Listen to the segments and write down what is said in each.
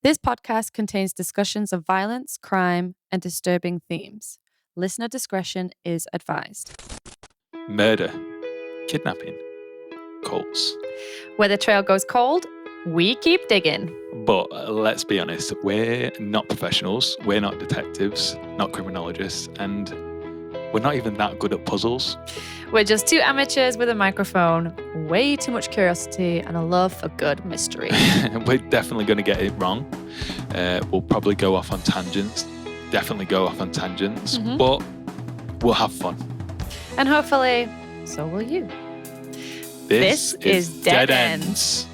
This podcast contains discussions of violence, crime, and disturbing themes. Listener discretion is advised. Murder, kidnapping, cults. Where the trail goes cold, we keep digging. But let's be honest, we're not professionals, we're not detectives, not criminologists, and we're not even that good at puzzles. We're just two amateurs with a microphone, way too much curiosity, and a love for good mystery. We're definitely going to get it wrong. We'll probably go off on tangents, but we'll have fun. And hopefully, so will you. This is Dead Ends.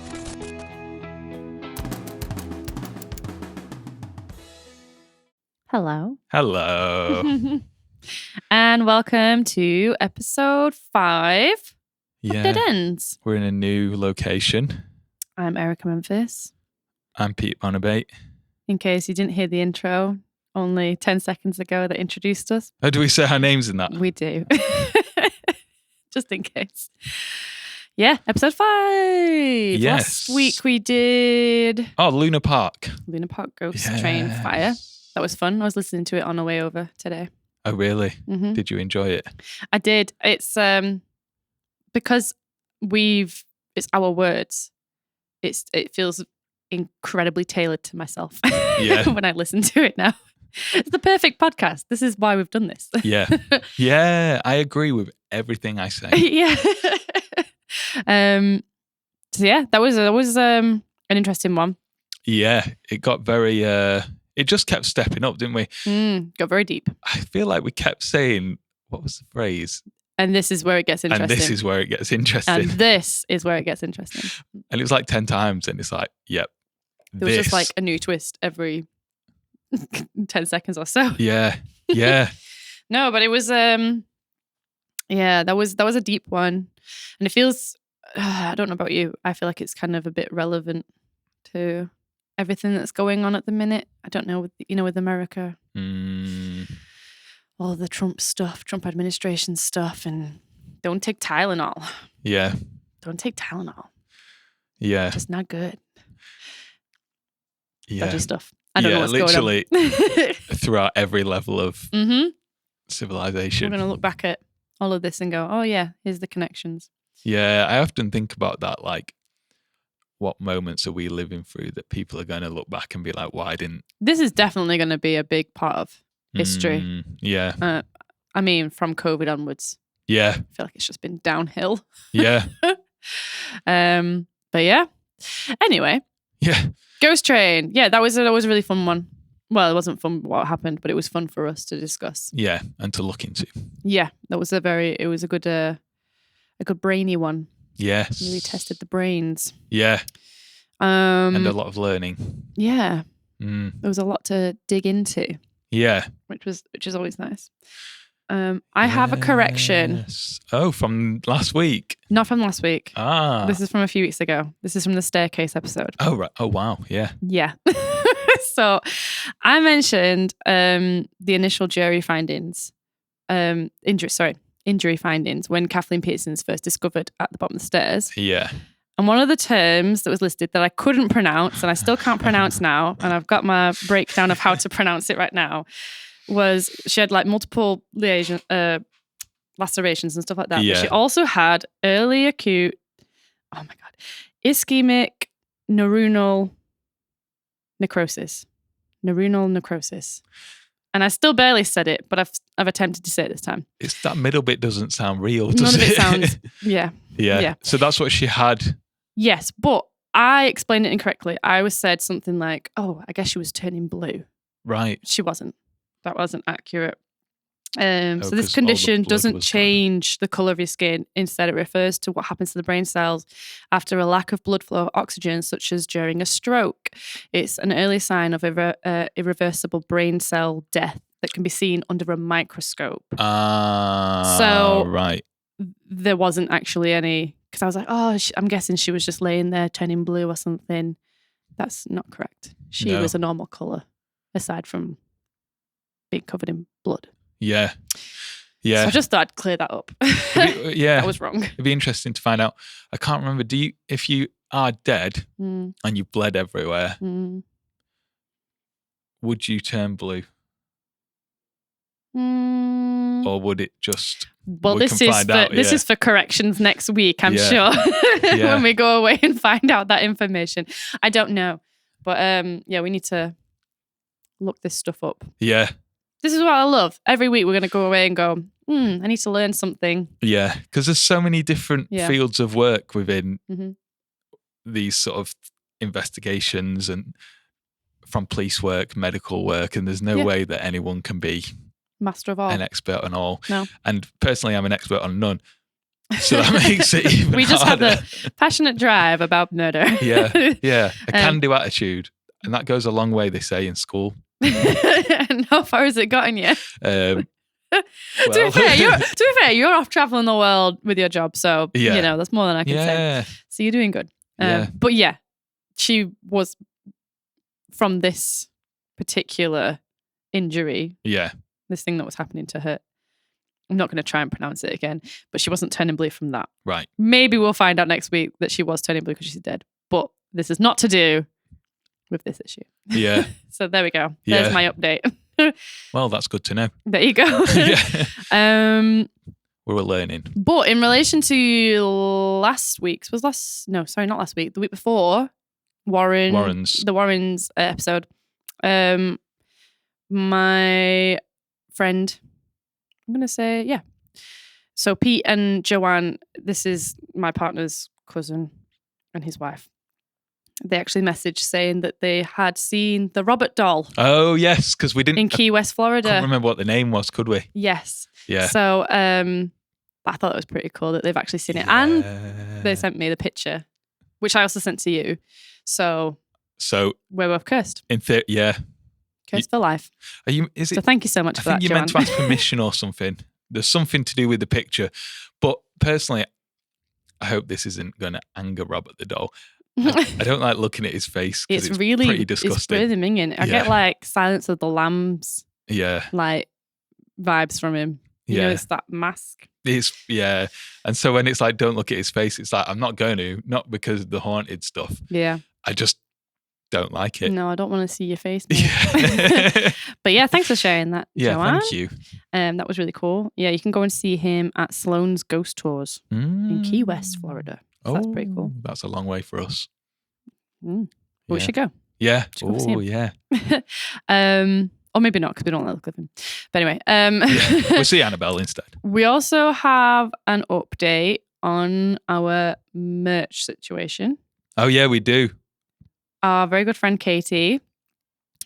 Hello. Hello. And welcome to episode 5 of Yeah, Dead Ends. we're in a new location. I'm Erica Memphis. I'm Pete Bonabate. In case you didn't hear the intro only 10 seconds ago that introduced us, Oh, do we say our names in that? we do. Just in case. Yeah, episode 5. Yes. Last week we did Oh, Luna Park. Luna Park Ghost Train Yes. Fire. That was fun. I was listening to it on the way over today. Oh, really? hmm Did you enjoy it? I did. It's because it's our words. It feels incredibly tailored to myself. Yeah. When I listen to it now. It's the perfect podcast. This is why we've done this. Yeah. Yeah, I agree with everything I say. Yeah. So yeah, that was an interesting one. Yeah, it got very, it just kept stepping up, didn't we? Got very deep. I feel like we kept saying, what was the phrase? And this is where it gets interesting. And this is where it gets interesting. And this is where it gets interesting. And it was like 10 times, and it's like, yep. There was just like a new twist every 10 seconds or so. Yeah, yeah. No, but it was yeah, that was a deep one. And it feels I don't know about you. I feel like it's kind of a bit relevant to everything that's going on at the minute. I don't know, with America. All the Trump stuff, Trump administration stuff, and don't take Tylenol. Yeah, Don't take Tylenol. yeah, Just not good. yeah. Dodgy stuff. I don't know what's literally going on. throughout every level of We're civilization. going to look back at all of this and go, oh yeah, here's the connections. Yeah, I often think about that, like, what moments are we living through that people are going to look back and be like, why didn't... This is definitely going to be a big part of history. Yeah, I mean, from COVID onwards, yeah, I feel like it's just been downhill. yeah, But yeah. Anyway, yeah, Ghost Train. Yeah, that was a really fun one. Well, it wasn't fun what happened, but it was fun for us to discuss. yeah, and to look into. Yeah, it was a good brainy one. Yes. Really tested the brains. Yeah, and a lot of learning. Yeah, Mm. there was a lot to dig into, Yeah. which is always nice. I have a correction. Yes. Oh, from last week. Not from last week. Ah. This is from a few weeks ago. This is from the staircase episode. Oh, right. Oh, wow. Yeah. Yeah. So I mentioned the initial jury findings, injury findings when Kathleen Peterson's first discovered at the bottom of the stairs. Yeah. And one of the terms that was listed that I couldn't pronounce, and I still can't pronounce now, and I've got my breakdown of how to pronounce it right now, was she had like multiple lacerations and stuff like that. Yeah. But she also had early acute, ischemic neuronal necrosis. And I still barely said it, but I've attempted to say it this time. It's that middle bit doesn't sound real, None does of it it? sounds, yeah. Yeah. So that's what she had. Yes, but I explained it incorrectly. I said something like, oh, I guess she was turning blue. Right. She wasn't. That wasn't accurate. So 'cause this all condition the blood doesn't was change the colour of your skin. Instead, it refers to what happens to the brain cells after a lack of blood flow of oxygen, such as during a stroke. It's an early sign of irreversible brain cell death that can be seen under a microscope. So right. there wasn't actually any, because I was like, oh, I'm guessing she was just laying there turning blue or something. That's not correct. She was a normal colour, aside from being covered in blood. Yeah. Yeah. So I just thought I'd clear that up. Yeah. I was wrong. It'd be interesting to find out. I can't remember. If you are dead and you've bled everywhere, would you turn blue? Or would it just... Well, we can find out, this is for corrections next week, I'm sure, when we go away and find out that information. I don't know. But we need to look this stuff up. Yeah. This is what I love. Every week we're going to go away and go, I need to learn something. Yeah, because there's so many different fields of work within these sort of investigations, and from police work, medical work, and there's no way that anyone can be master of all, an expert on all. No. And personally, I'm an expert on none. So that makes it even We just harder. have the passionate drive about murder. Yeah. A can-do attitude. And that goes a long way, they say, in school. And how far has it gotten you? Well. To be fair, you're off traveling the world with your job. So, that's more than I can say. So you're doing good. But she was from this particular injury. Yeah. This thing that was happening to her. I'm not going to try and pronounce it again, but she wasn't turning blue from that. Right. Maybe we'll find out next week that she was turning blue because she's dead. But this is not to do with this issue. Yeah. So there we go. There's my update. Well, that's good to know. There you go. We're learning. But in relation to the week before, the Warrens episode, my friend, I'm going to say, So Pete and Joanne, this is my partner's cousin and his wife. They actually messaged saying that they had seen the Robert doll. Oh, yes, because we didn't... in Key West, Florida. I can't remember what the name was, could we? Yes. Yeah. So I thought it was pretty cool that they've actually seen it. And they sent me the picture, which I also sent to you. So we're both cursed. Cursed for life. So thank you so much for that, I think you're Joanne. meant to ask permission or something. There's something to do with the picture. But personally, I hope this isn't going to anger Robert the doll. I don't like looking at his face because it's really pretty disgusting. It's really minging. I get like Silence of the Lambs like vibes from him. You know, it's that mask. And so when it's like, don't look at his face, it's like, I'm not going to, not because of the haunted stuff. Yeah. I just don't like it. No, I don't want to see your face. But thanks for sharing that, Joanne. Thank you. That was really cool. Yeah, you can go and see him at Sloan's Ghost Tours in Key West, Florida. So that's pretty cool. That's a long way for us. We should go. Yeah. Or maybe not because we don't like the look of him. But anyway. We'll see Annabelle instead. We also have an update on our merch situation. Oh, yeah, we do. Our very good friend Katie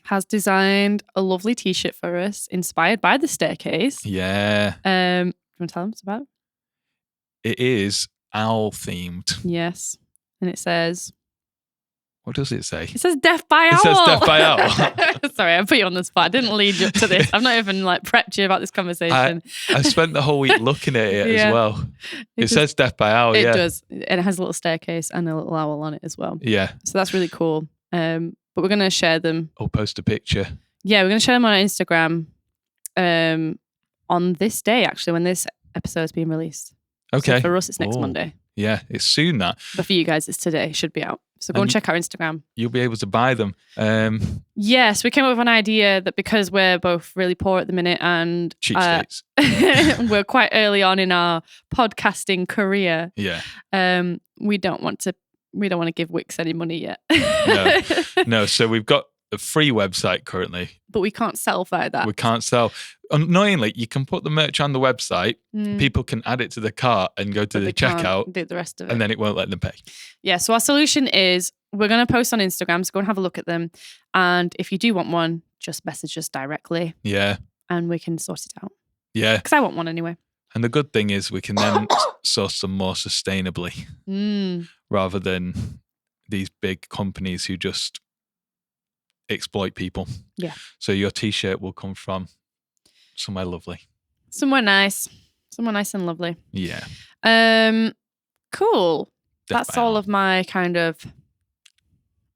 has designed a lovely t-shirt for us inspired by the staircase. Yeah. Do you want to tell them about it? It is owl themed. Yes. And it says... What does it say? It says Death by Owl. It says Death by Owl. Sorry, I put you on the spot. I didn't lead you up to this. I've not even prepped you about this conversation. I spent the whole week looking at it as well. It says Death by Owl, It does. And it has a little staircase and a little owl on it as well. Yeah. So that's really cool. But we're going to share them. Or post a picture. Yeah, we're going to share them on our Instagram on this day, actually, when this episode is being released. Okay. So for us, it's next Monday. Yeah, it's soon that. But for you guys, it's today. It should be out. So go and check our Instagram. You'll be able to buy them. Yes, we came up with an idea that because we're both really poor at the minute and cheapskates. We're quite early on in our podcasting career. Yeah. We don't want to give Wix any money yet. No. So we've got a free website currently. But we can't sell via that. We can't sell. Annoyingly, you can put the merch on the website. People can add it to the cart and go to the checkout. Do the rest of it. And then it won't let them pay. Yeah. So our solution is we're going to post on Instagram. So go and have a look at them. And if you do want one, just message us directly. Yeah. And we can sort it out. Yeah. Because I want one anyway. And the good thing is we can then source them more sustainably rather than these big companies who just exploit people. Yeah. So your t-shirt will come from somewhere lovely. Somewhere nice and lovely. Yeah. Cool. That's all of my kind of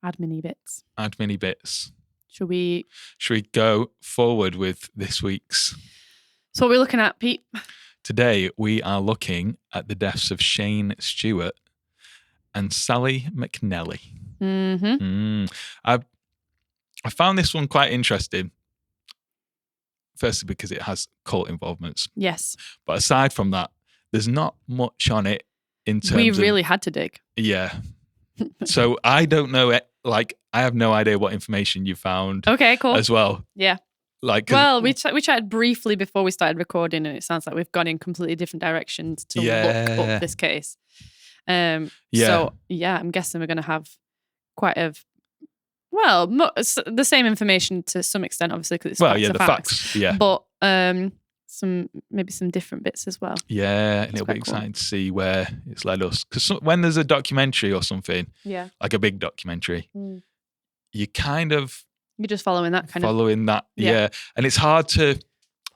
admin-y bits. Should we go forward with this week's? So what are we looking at, Pete? Today we are looking at the deaths of Shane Stewart and Sally McNelly. I found this one quite interesting. Firstly, because it has cult involvements. Yes. But aside from that, there's not much on it in terms We really had to dig. Yeah. So I don't know it. Like, I have no idea what information you found. Okay, cool. As well. Yeah. Like, well, we chatted briefly before we started recording, and it sounds like we've gone in completely different directions to look up this case. So, yeah, I'm guessing we're going to have quite the same information to some extent, obviously, because it's the facts. Yeah. But maybe some different bits as well. Yeah, and it'll be exciting to see where it's led us. Because when there's a documentary or something, like a big documentary, you kind of... You're just following that yeah. And it's hard to...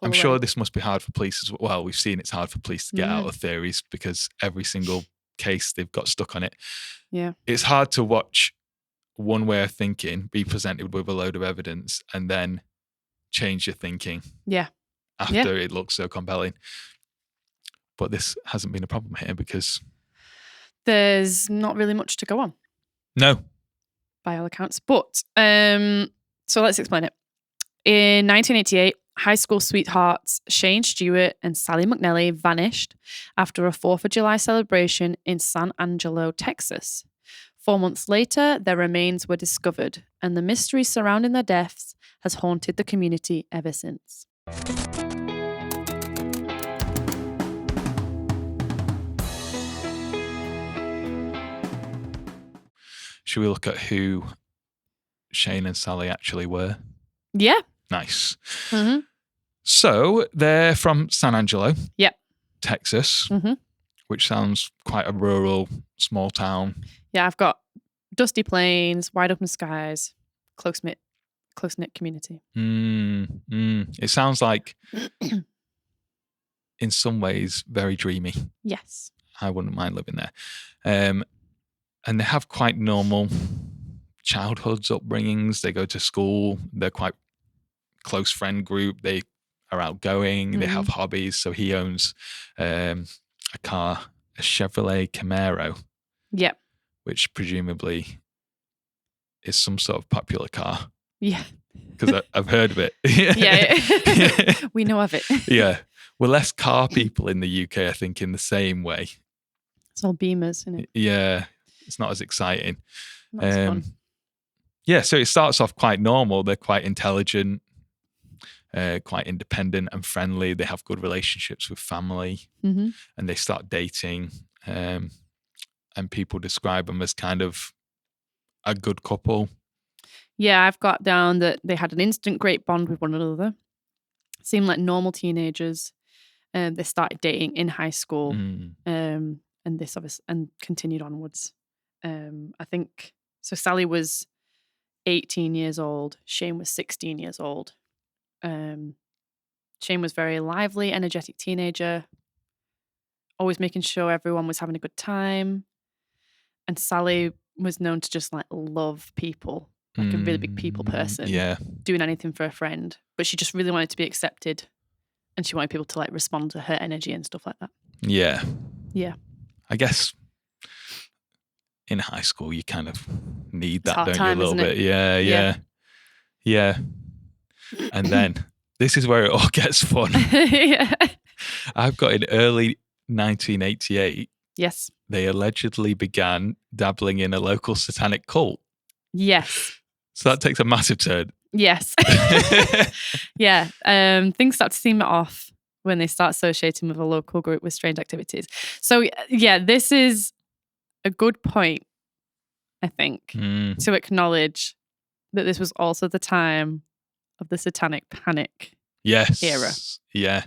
I'm sure this must be hard for police as well. We've seen it's hard for police to get out of theories because every single case they've got stuck on it. Yeah. It's hard to watch one way of thinking, be presented with a load of evidence, and then change your thinking. Yeah. After it looks so compelling. But this hasn't been a problem here because... There's not really much to go on. No. By all accounts. But, so let's explain it. In 1988, high school sweethearts Shane Stewart and Sally McNelly vanished after a 4th of July celebration in San Angelo, Texas. 4 months later, their remains were discovered, and the mystery surrounding their deaths has haunted the community ever since. Should we look at who Shane and Sally actually were? Yeah. Nice. Mm-hmm. So they're from San Angelo, Texas, which sounds quite a rural, small town. Yeah, I've got dusty plains, wide open skies, close-knit community. It sounds like, in some ways, very dreamy. Yes. I wouldn't mind living there. And they have quite normal childhoods, upbringings. They go to school. They're quite close friend group. They are outgoing. They have hobbies. So he owns a car, a Chevrolet Camaro. Yep. Which presumably is some sort of popular car. Yeah. Because I've heard of it. Yeah. We know of it. Yeah. We're less car people in the UK, I think, in the same way. It's all Beamers, isn't it? Yeah. It's not as exciting. Not as fun. Yeah, so it starts off quite normal. They're quite intelligent, quite independent and friendly. They have good relationships with family, and they start dating. And people describe them as kind of a good couple. Yeah, I've got down that they had an instant great bond with one another. Seemed like normal teenagers. They started dating in high school, and this obviously and continued onwards. I think so. Sally was 18 years old. Shane was 16 years old. Shane was very lively, energetic teenager, always making sure everyone was having a good time. And Sally was known to just like love people, like a really big people person. Yeah. Doing anything for a friend. But she just really wanted to be accepted. And she wanted people to like respond to her energy and stuff like that. Yeah. Yeah. I guess in high school you kind of need that, don't time, you, a little bit? Yeah. And then this is where it all gets fun. Yeah. I've got in early 1988. Yes. They allegedly began dabbling in a local satanic cult. Yes. So that takes a massive turn. Yes. Yeah. Things start to seem off when they start associating with a local group with strange activities. So yeah, this is a good point, I think, to acknowledge that this was also the time of the Satanic Panic era. Yeah.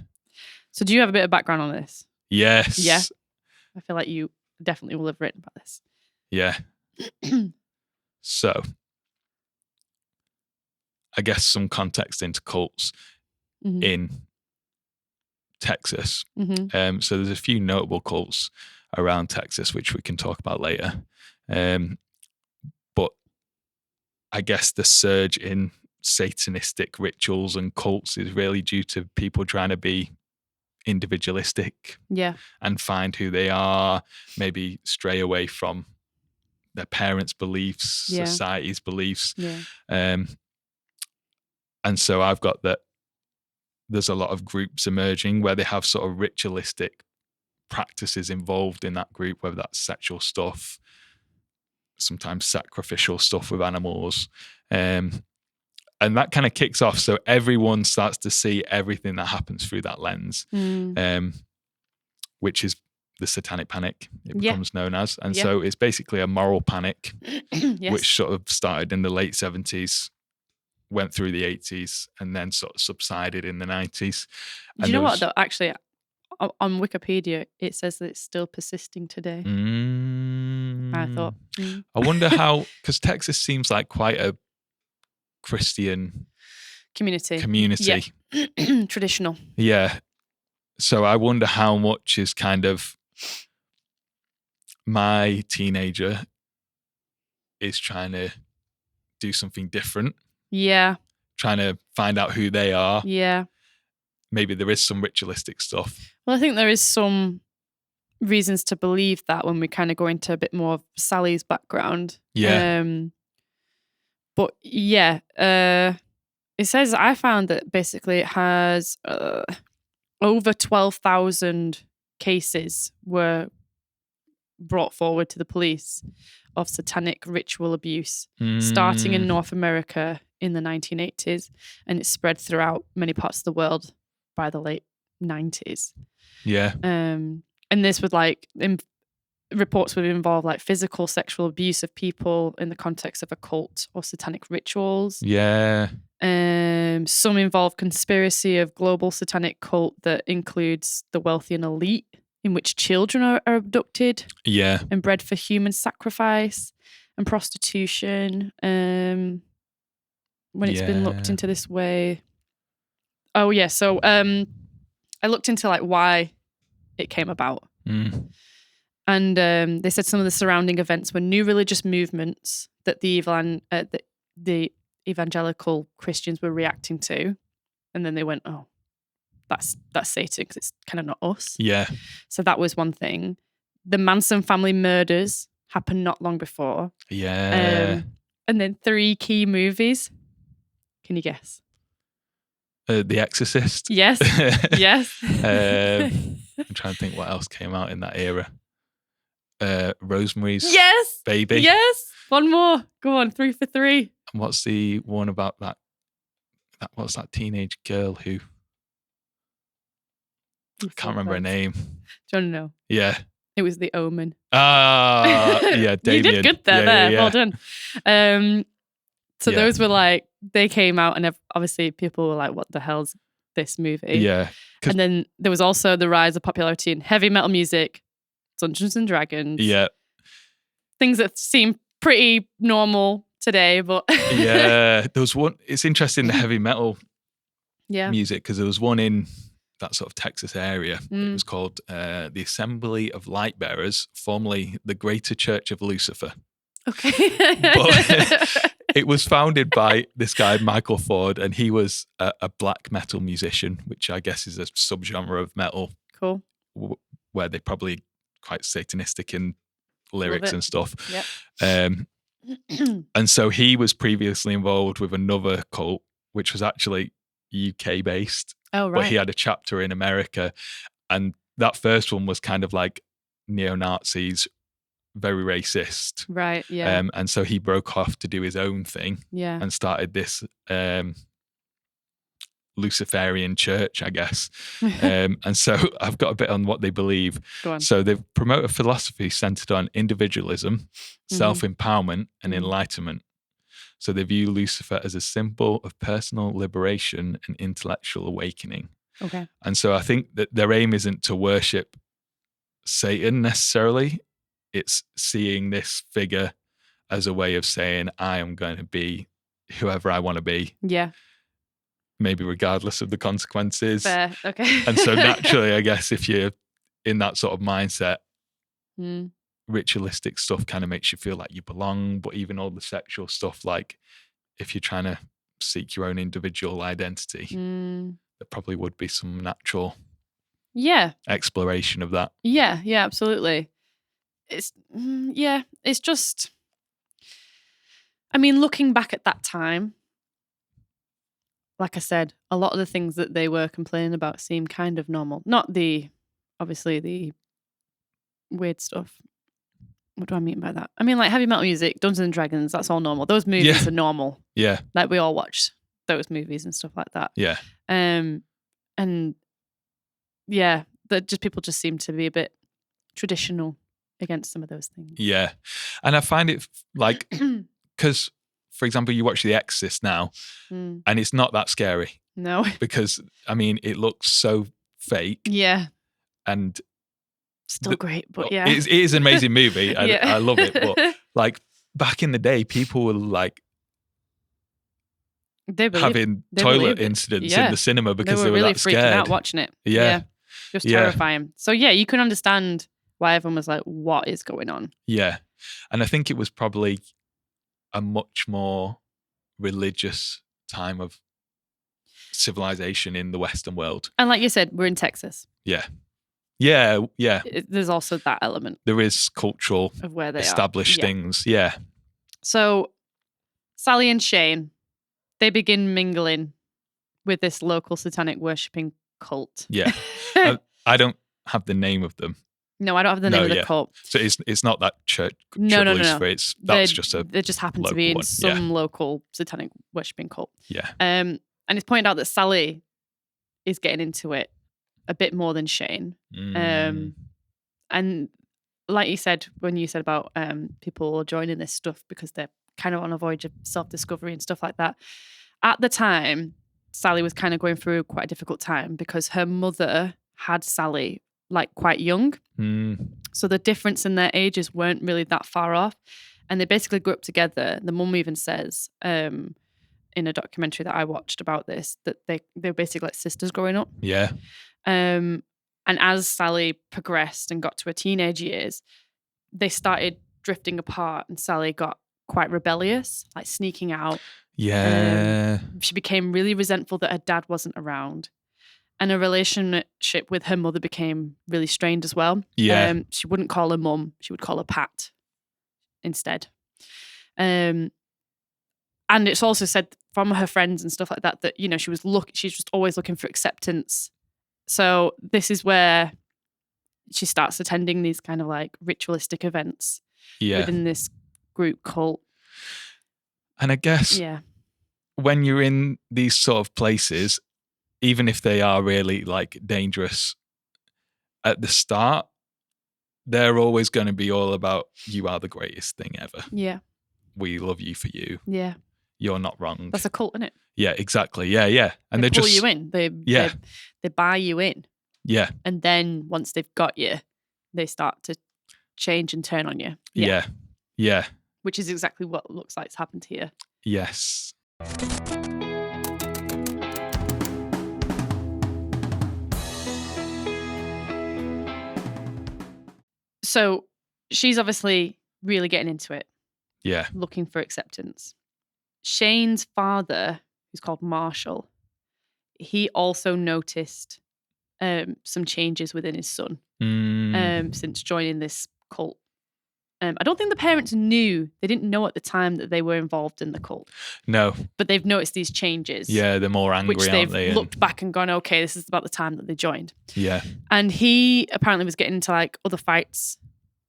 So do you have a bit of background on this? Yes. Yeah. I feel like you definitely will have written about this. Yeah. So, I guess some context into cults in Texas. So there's a few notable cults around Texas, which we can talk about later. But I guess the surge in satanistic rituals and cults is really due to people trying to be individualistic and find who they are, maybe stray away from their parents' beliefs, society's beliefs. And so I've got that there's a lot of groups emerging where they have sort of ritualistic practices involved in that group, whether that's sexual stuff, sometimes sacrificial stuff with animals. And that kind of kicks off. So everyone starts to see everything that happens through that lens, which is the Satanic Panic, it becomes known as. And so it's basically a moral panic, which sort of started in the late 70s, went through the 80s, and then sort of subsided in the 90s. Do you know what, though? Actually, on Wikipedia, it says that it's still persisting today. I thought. I wonder how, because Texas seems like quite a Christian community. Yeah. Traditional. Yeah. So I wonder how much is kind of my teenager is trying to do something different. Yeah. Trying to find out who they are. Yeah. Maybe there is some ritualistic stuff. Well, I think there is some reasons to believe that when we kind of go into a bit more of Sally's background. Yeah. But yeah, it says, I found that basically it has over 12,000 cases were brought forward to the police of satanic ritual abuse, starting in North America in the 1980s, and it spread throughout many parts of the world by the late 90s. Yeah. And this would reports would involve like physical sexual abuse of people in the context of occult or satanic rituals. Yeah. Some involve conspiracy of global satanic cult that includes the wealthy and elite, in which children are abducted and bred for human sacrifice and prostitution. When it's been looked into this way. Oh yeah, so I looked into like why it came about. And they said some of the surrounding events were new religious movements that the evangelical Christians were reacting to. And then they went, oh, that's Satan, because it's kind of not us. Yeah. So that was one thing. The Manson family murders happened not long before. Yeah. And then 3 key movies. Can you guess? The Exorcist. Yes. Yes. I'm trying to think what else came out in that era. Rosemary's Baby. Yes. One more. Go on. 3 for 3. And what's the one about that? What's that teenage girl who? I can't remember her name. Do you want to know? Yeah. It was The Omen. Yeah, Damien. You did good there. Yeah. Well done. So those were like, they came out and obviously people were like, what the hell's this movie? Yeah. And then there was also the rise of popularity in heavy metal music, Dungeons and Dragons. Yeah. Things that seem pretty normal today, but... Yeah. There was one, it's interesting, the heavy metal music, because there was one in that sort of Texas area. It was called the Assembly of Light Bearers, formerly the Greater Church of Lucifer. Okay. But it was founded by this guy, Michael Ford, and he was a black metal musician, which I guess is a subgenre of metal. Cool. Where they're probably quite satanistic in lyrics and stuff. Yep. And so he was previously involved with another cult, which was actually UK based. Oh, right. But he had a chapter in America. And that first one was kind of like neo-Nazis, very racist. Right, yeah. And so he broke off to do his own thing and started this Luciferian church, I guess. And so I've got a bit on what they believe. Go on. So they promote a philosophy centered on individualism, self-empowerment, and enlightenment. So they view Lucifer as a symbol of personal liberation and intellectual awakening. Okay. And so I think that their aim isn't to worship Satan necessarily. It's seeing this figure as a way of saying, I am going to be whoever I want to be. Yeah. Maybe regardless of the consequences. Fair. Okay. And so naturally, I guess if you're in that sort of mindset, ritualistic stuff kind of makes you feel like you belong. But even all the sexual stuff, like if you're trying to seek your own individual identity, there probably would be some natural exploration of that. Yeah, absolutely. It's just, I mean, looking back at that time, like I said, a lot of the things that they were complaining about seem kind of normal. Not obviously the weird stuff. What do I mean by that? I mean, like heavy metal music, Dungeons and Dragons, that's all normal. Those movies are normal. Yeah. Like we all watch those movies and stuff like that. Yeah. And yeah, people just seem to be a bit traditional against some of those things. Yeah. And I find it like, because, for example, you watch The Exorcist now and it's not that scary. No. Because, I mean, it looks so fake. Yeah. And still great, but yeah. It is an amazing movie. I love it. But like back in the day, people were like having toilet incidents in the cinema because they were really that scared. Freaking out watching it. Yeah. It was terrifying. So yeah, you can understand why everyone was like, what is going on? Yeah. And I think it was probably a much more religious time of civilization in the Western world. And like you said, we're in Texas. Yeah. Yeah. There's also that element. There is cultural of where they established things. Yeah. So Sally and Shane, they begin mingling with this local satanic worshipping cult. Yeah. I don't have the name of them. No, I don't have the name of the cult. So it's not that church. No. That's just a. They just happen to be in some local satanic worshipping cult. Yeah. And it's pointed out that Sally is getting into it a bit more than Shane. And like you said, when you said about people joining this stuff because they're kind of on a voyage of self-discovery and stuff like that. At the time, Sally was kind of going through quite a difficult time because her mother had Sally like quite young. So the difference in their ages weren't really that far off. And they basically grew up together. The mum even says in a documentary that I watched about this, that they were basically like sisters growing up. Yeah. And as Sally progressed and got to her teenage years, they started drifting apart and Sally got quite rebellious, like sneaking out. Yeah. She became really resentful that her dad wasn't around. And her relationship with her mother became really strained as well. Yeah. She wouldn't call her mum. She would call her Pat instead. And it's also said from her friends and stuff like that, that, you know, she's just always looking for acceptance. So this is where she starts attending these kind of like ritualistic events within this group cult. And I guess when you're in these sort of places, even if they are really like dangerous at the start, they're always going to be all about, you are the greatest thing ever. Yeah. We love you for you. Yeah. You're not wrong. That's a cult, isn't it? Yeah, exactly. Yeah. And they pull you in. They buy you in. Yeah. And then once they've got you, they start to change and turn on you. Yeah. Which is exactly what looks like it's happened here. Yes. So she's obviously really getting into it. Yeah. Looking for acceptance. Shane's father, who's called Marshall, he also noticed some changes within his son since joining this cult. I don't think the parents knew. They didn't know at the time that they were involved in the cult. No. But they've noticed these changes. Yeah, they're more angry, which aren't they've looked back and gone, okay, this is about the time that they joined. Yeah. And he apparently was getting into like other fights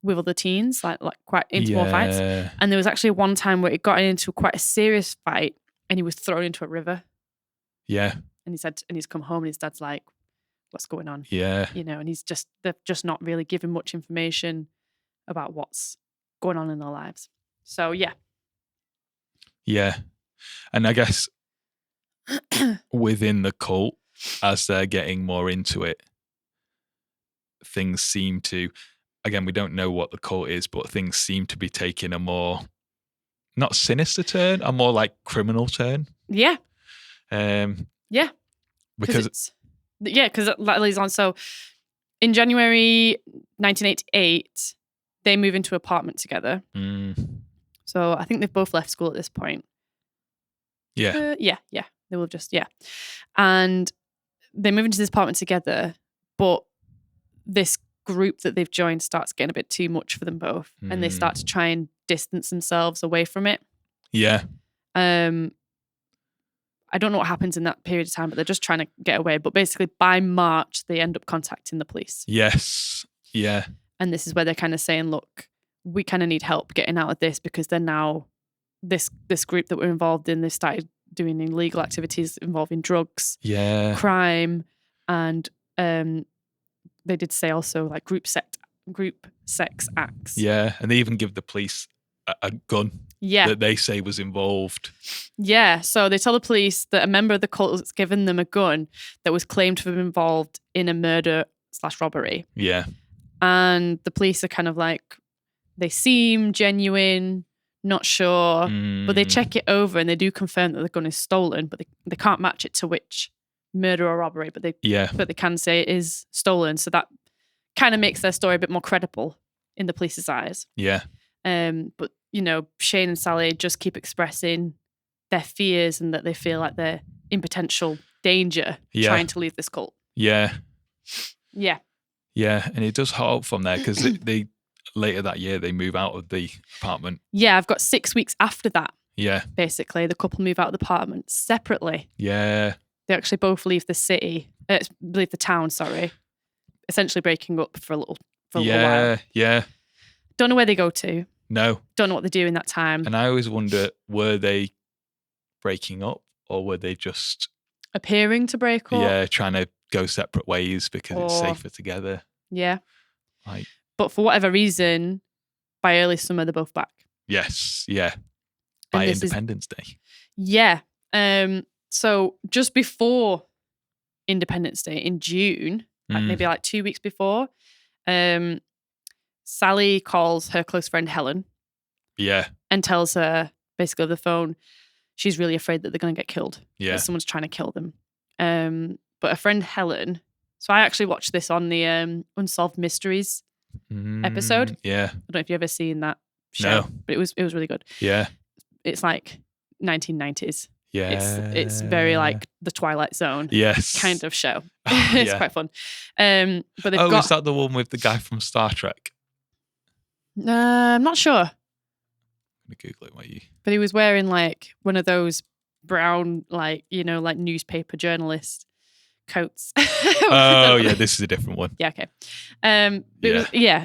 with other teens, like quite into more fights. And there was actually one time where it got into quite a serious fight and he was thrown into a river. Yeah. And he's come home and his dad's like, what's going on? Yeah. You know, and they're just not really giving much information about what's going on in their lives. So yeah. And I guess within the cult, as they're getting more into it, things seem to, again, we don't know what the cult is, but things seem to be taking a more, not sinister turn, a more like criminal turn. Yeah. Because that leads on. So in January 1988, they move into an apartment together. So I think they've both left school at this point. Yeah. They will just, And they move into this apartment together, but this group that they've joined starts getting a bit too much for them both. And they start to try and distance themselves away from it. Yeah. And I don't know what happens in that period of time, but they're just trying to get away. But basically by March, they end up contacting the police. Yes. Yeah. And this is where they're kind of saying, look, we kind of need help getting out of this, because they're now this group that we're involved in, they started doing illegal activities involving drugs, crime, and they did say also like group sex acts. Yeah, and they even give the police a gun that they say was involved. Yeah, so they tell the police that a member of the cult has given them a gun that was claimed to have been involved in a murder/robbery. Yeah. And the police are kind of like, they seem genuine, not sure, but they check it over and they do confirm that the gun is stolen, but they can't match it to which murder or robbery, but they can say it is stolen. So that kind of makes their story a bit more credible in the police's eyes. Yeah. But, you know, Shane and Sally just keep expressing their fears and that they feel like they're in potential danger trying to leave this cult. Yeah. Yeah. Yeah, and it does halt from there because they later that year they move out of the apartment. Yeah, I've got 6 weeks after that. Yeah. Basically, the couple move out of the apartment separately. Yeah. They actually both leave the town, sorry. Essentially breaking up for a little while. Yeah. Don't know where they go to. No. Don't know what they do in that time. And I always wonder, were they breaking up or were they just appearing to break up? Yeah, trying to go separate ways because it's safer together. Yeah. But for whatever reason, by early summer, they're both back. Yes, yeah. By Independence Day. Yeah. So just before Independence Day in June, maybe like 2 weeks before, Sally calls her close friend Helen. Yeah. And tells her, basically over the phone, she's really afraid that they're going to get killed. Yeah. That someone's trying to kill them. But her friend Helen, so I actually watched this on the Unsolved Mysteries episode. Yeah. I don't know if you've ever seen that show. No. But it was really good. Yeah. It's like 1990s. Yeah. It's very like the Twilight Zone kind of show. It's quite fun. But they've got... is that the one with the guy from Star Trek? I'm not sure. I'm going to Google it while you... But he was wearing like one of those brown, like, you know, like newspaper journalist coats. Oh, yeah, this is a different one. Yeah, okay.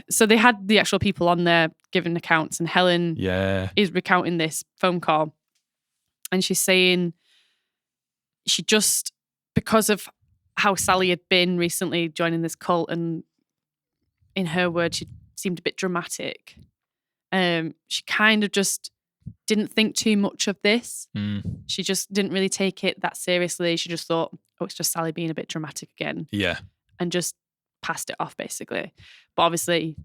So they had the actual people on there giving accounts, and Helen is recounting this phone call. And she's saying she just, because of how Sally had been recently joining this cult, and in her words, she seemed a bit dramatic. She kind of just didn't think too much of this. She just didn't really take it that seriously. She just thought, oh, it's just Sally being a bit dramatic again. Yeah. And just passed it off, basically. But obviously,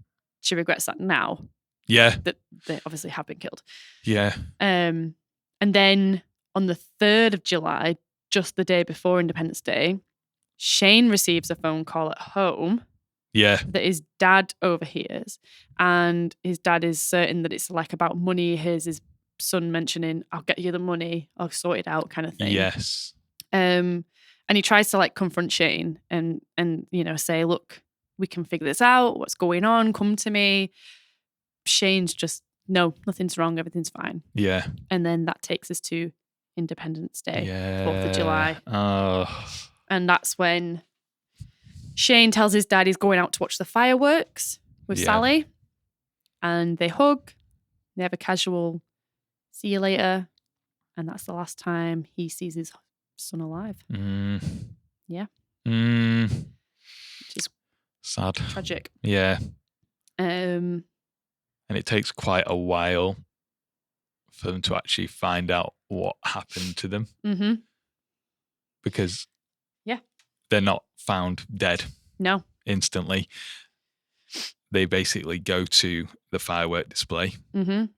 she regrets that now. Yeah. That they obviously have been killed. Yeah. And then on the 3rd of July, just the day before Independence Day, Shane receives a phone call at home. Yeah. That his dad overhears. And his dad is certain that it's like about money. He hears his son mentioning, I'll get you the money, I'll sort it out, kind of thing. Yes. And he tries to like confront Shane and you know, say, look, we can figure this out. What's going on? Come to me. Shane's just, no, nothing's wrong. Everything's fine. Yeah. And then that takes us to Independence Day, 4th of July. Oh. And that's when Shane tells his dad he's going out to watch the fireworks with Sally. And they hug. They have a casual see you later. And that's the last time he sees his son alive. Yeah. Which is sad. Tragic. Yeah. And it takes quite a while for them to actually find out what happened to them. Mm-hmm. Because they're not found dead. No. Instantly. They basically go to the firework display.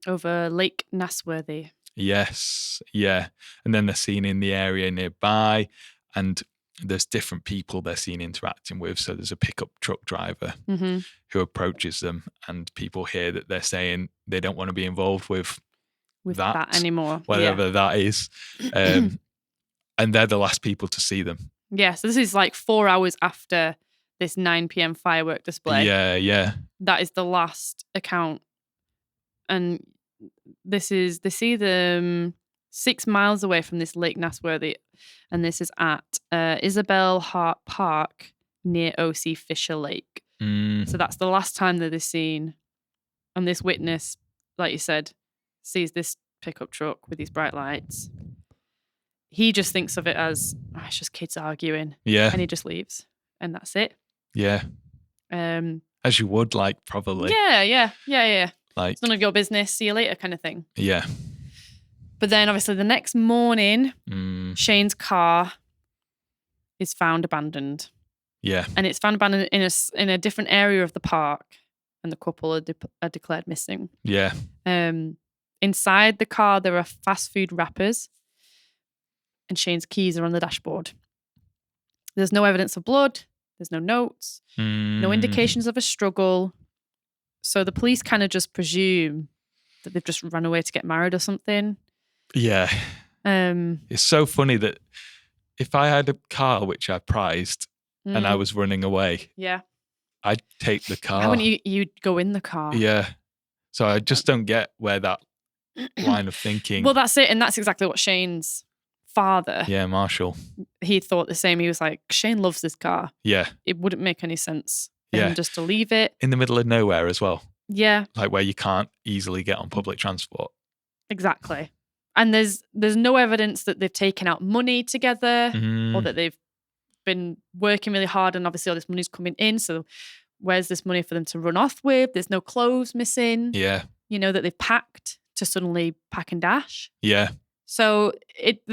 Over Lake Nasworthy. Yes. Yeah. And then they're seen in the area nearby, and there's different people they're seen interacting with. So there's a pickup truck driver who approaches them, and people hear that they're saying they don't want to be involved with that anymore. Whatever that is. And they're the last people to see them. Yeah. So this is like 4 hours after this 9 p.m. firework display. Yeah. That is the last account. And they see them 6 miles away from this Lake Nasworthy, and this is at Isabel Hart Park near O.C. Fisher Lake. So that's the last time that they're seen. And this witness, like you said, sees this pickup truck with these bright lights. He just thinks of it as, it's just kids arguing. Yeah. And he just leaves. And that's it. Yeah. As you would, like, probably. Yeah. Like, it's none of your business. See you later kind of thing. Yeah. But then obviously the next morning, Shane's car is found abandoned. Yeah. And it's found abandoned in a different area of the park. And the couple are declared missing. Yeah. Inside the car, there are fast food wrappers. And Shane's keys are on the dashboard. There's no evidence of blood. There's no notes. No indications of a struggle. So the police kind of just presume that they've just run away to get married or something. Yeah. It's so funny that if I had a car which I prized and I was running away, I'd take the car. How wouldn't you'd go in the car? Yeah. So I just don't get where that line of thinking. Well, that's it. And that's exactly what Shane's father. Yeah, Marshall. He thought the same. He was like, Shane loves this car. Yeah. It wouldn't make any sense for him just to leave it. In the middle of nowhere as well. Yeah. Like where you can't easily get on public transport. Exactly. And there's no evidence that they've taken out money together or that they've been working really hard and obviously all this money's coming in. So where's this money for them to run off with? There's no clothes missing. Yeah. You know, that they've packed to suddenly pack and dash. Yeah. So it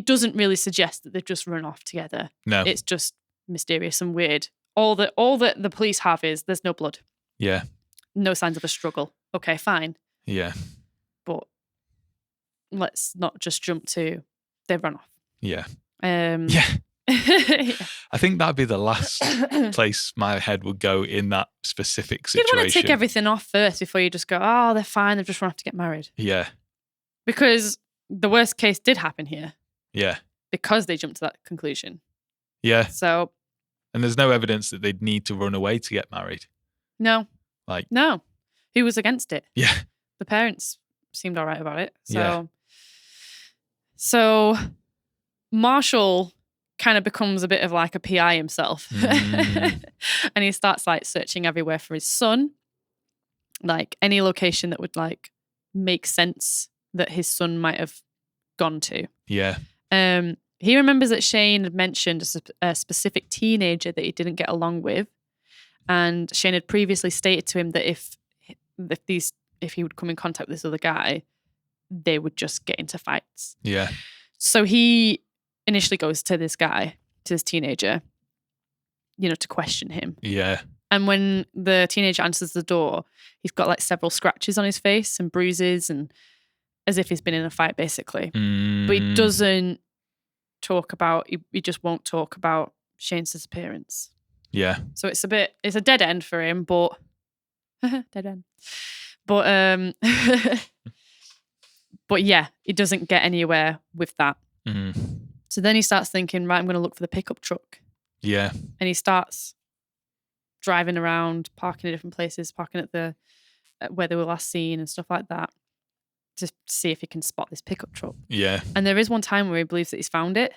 doesn't really suggest that they've just run off together. No. It's just mysterious and weird. All that the police have is there's no blood. Yeah. No signs of a struggle. Okay, fine. Yeah. But let's not just jump to they've run off. Yeah. Yeah. I think that'd be the last place my head would go in that specific situation. You'd want to tick everything off first before you just go, oh, they're fine. They've just run off to get married. Yeah. Because the worst case did happen here. Yeah. Because they jumped to that conclusion. Yeah. So. And there's no evidence that they'd need to run away to get married. No. Like. No. Who was against it? Yeah. The parents seemed all right about it. So. Yeah. So Marshall kind of becomes a bit of like a PI himself. And he starts like searching everywhere for his son. Like any location that would like make sense that his son might have gone to. Yeah. He remembers that Shane had mentioned a specific teenager that he didn't get along with. And Shane had previously stated to him that if he would come in contact with this other guy, they would just get into fights. Yeah. So he initially goes to this guy, to this teenager, to question him. Yeah. And when the teenager answers the door, he's got like several scratches on his face and bruises and as if he's been in a fight basically. But he doesn't talk about, he just won't talk about Shane's disappearance. Yeah. So it's a dead end for him, but dead end. But but yeah, he doesn't get anywhere with that. So then he starts thinking, right, I'm going to look for the pickup truck. Yeah. And he starts driving around, parking at different places, parking at where they were last seen and stuff like that, to see if he can spot this pickup truck. Yeah. And there is one time where he believes that he's found it.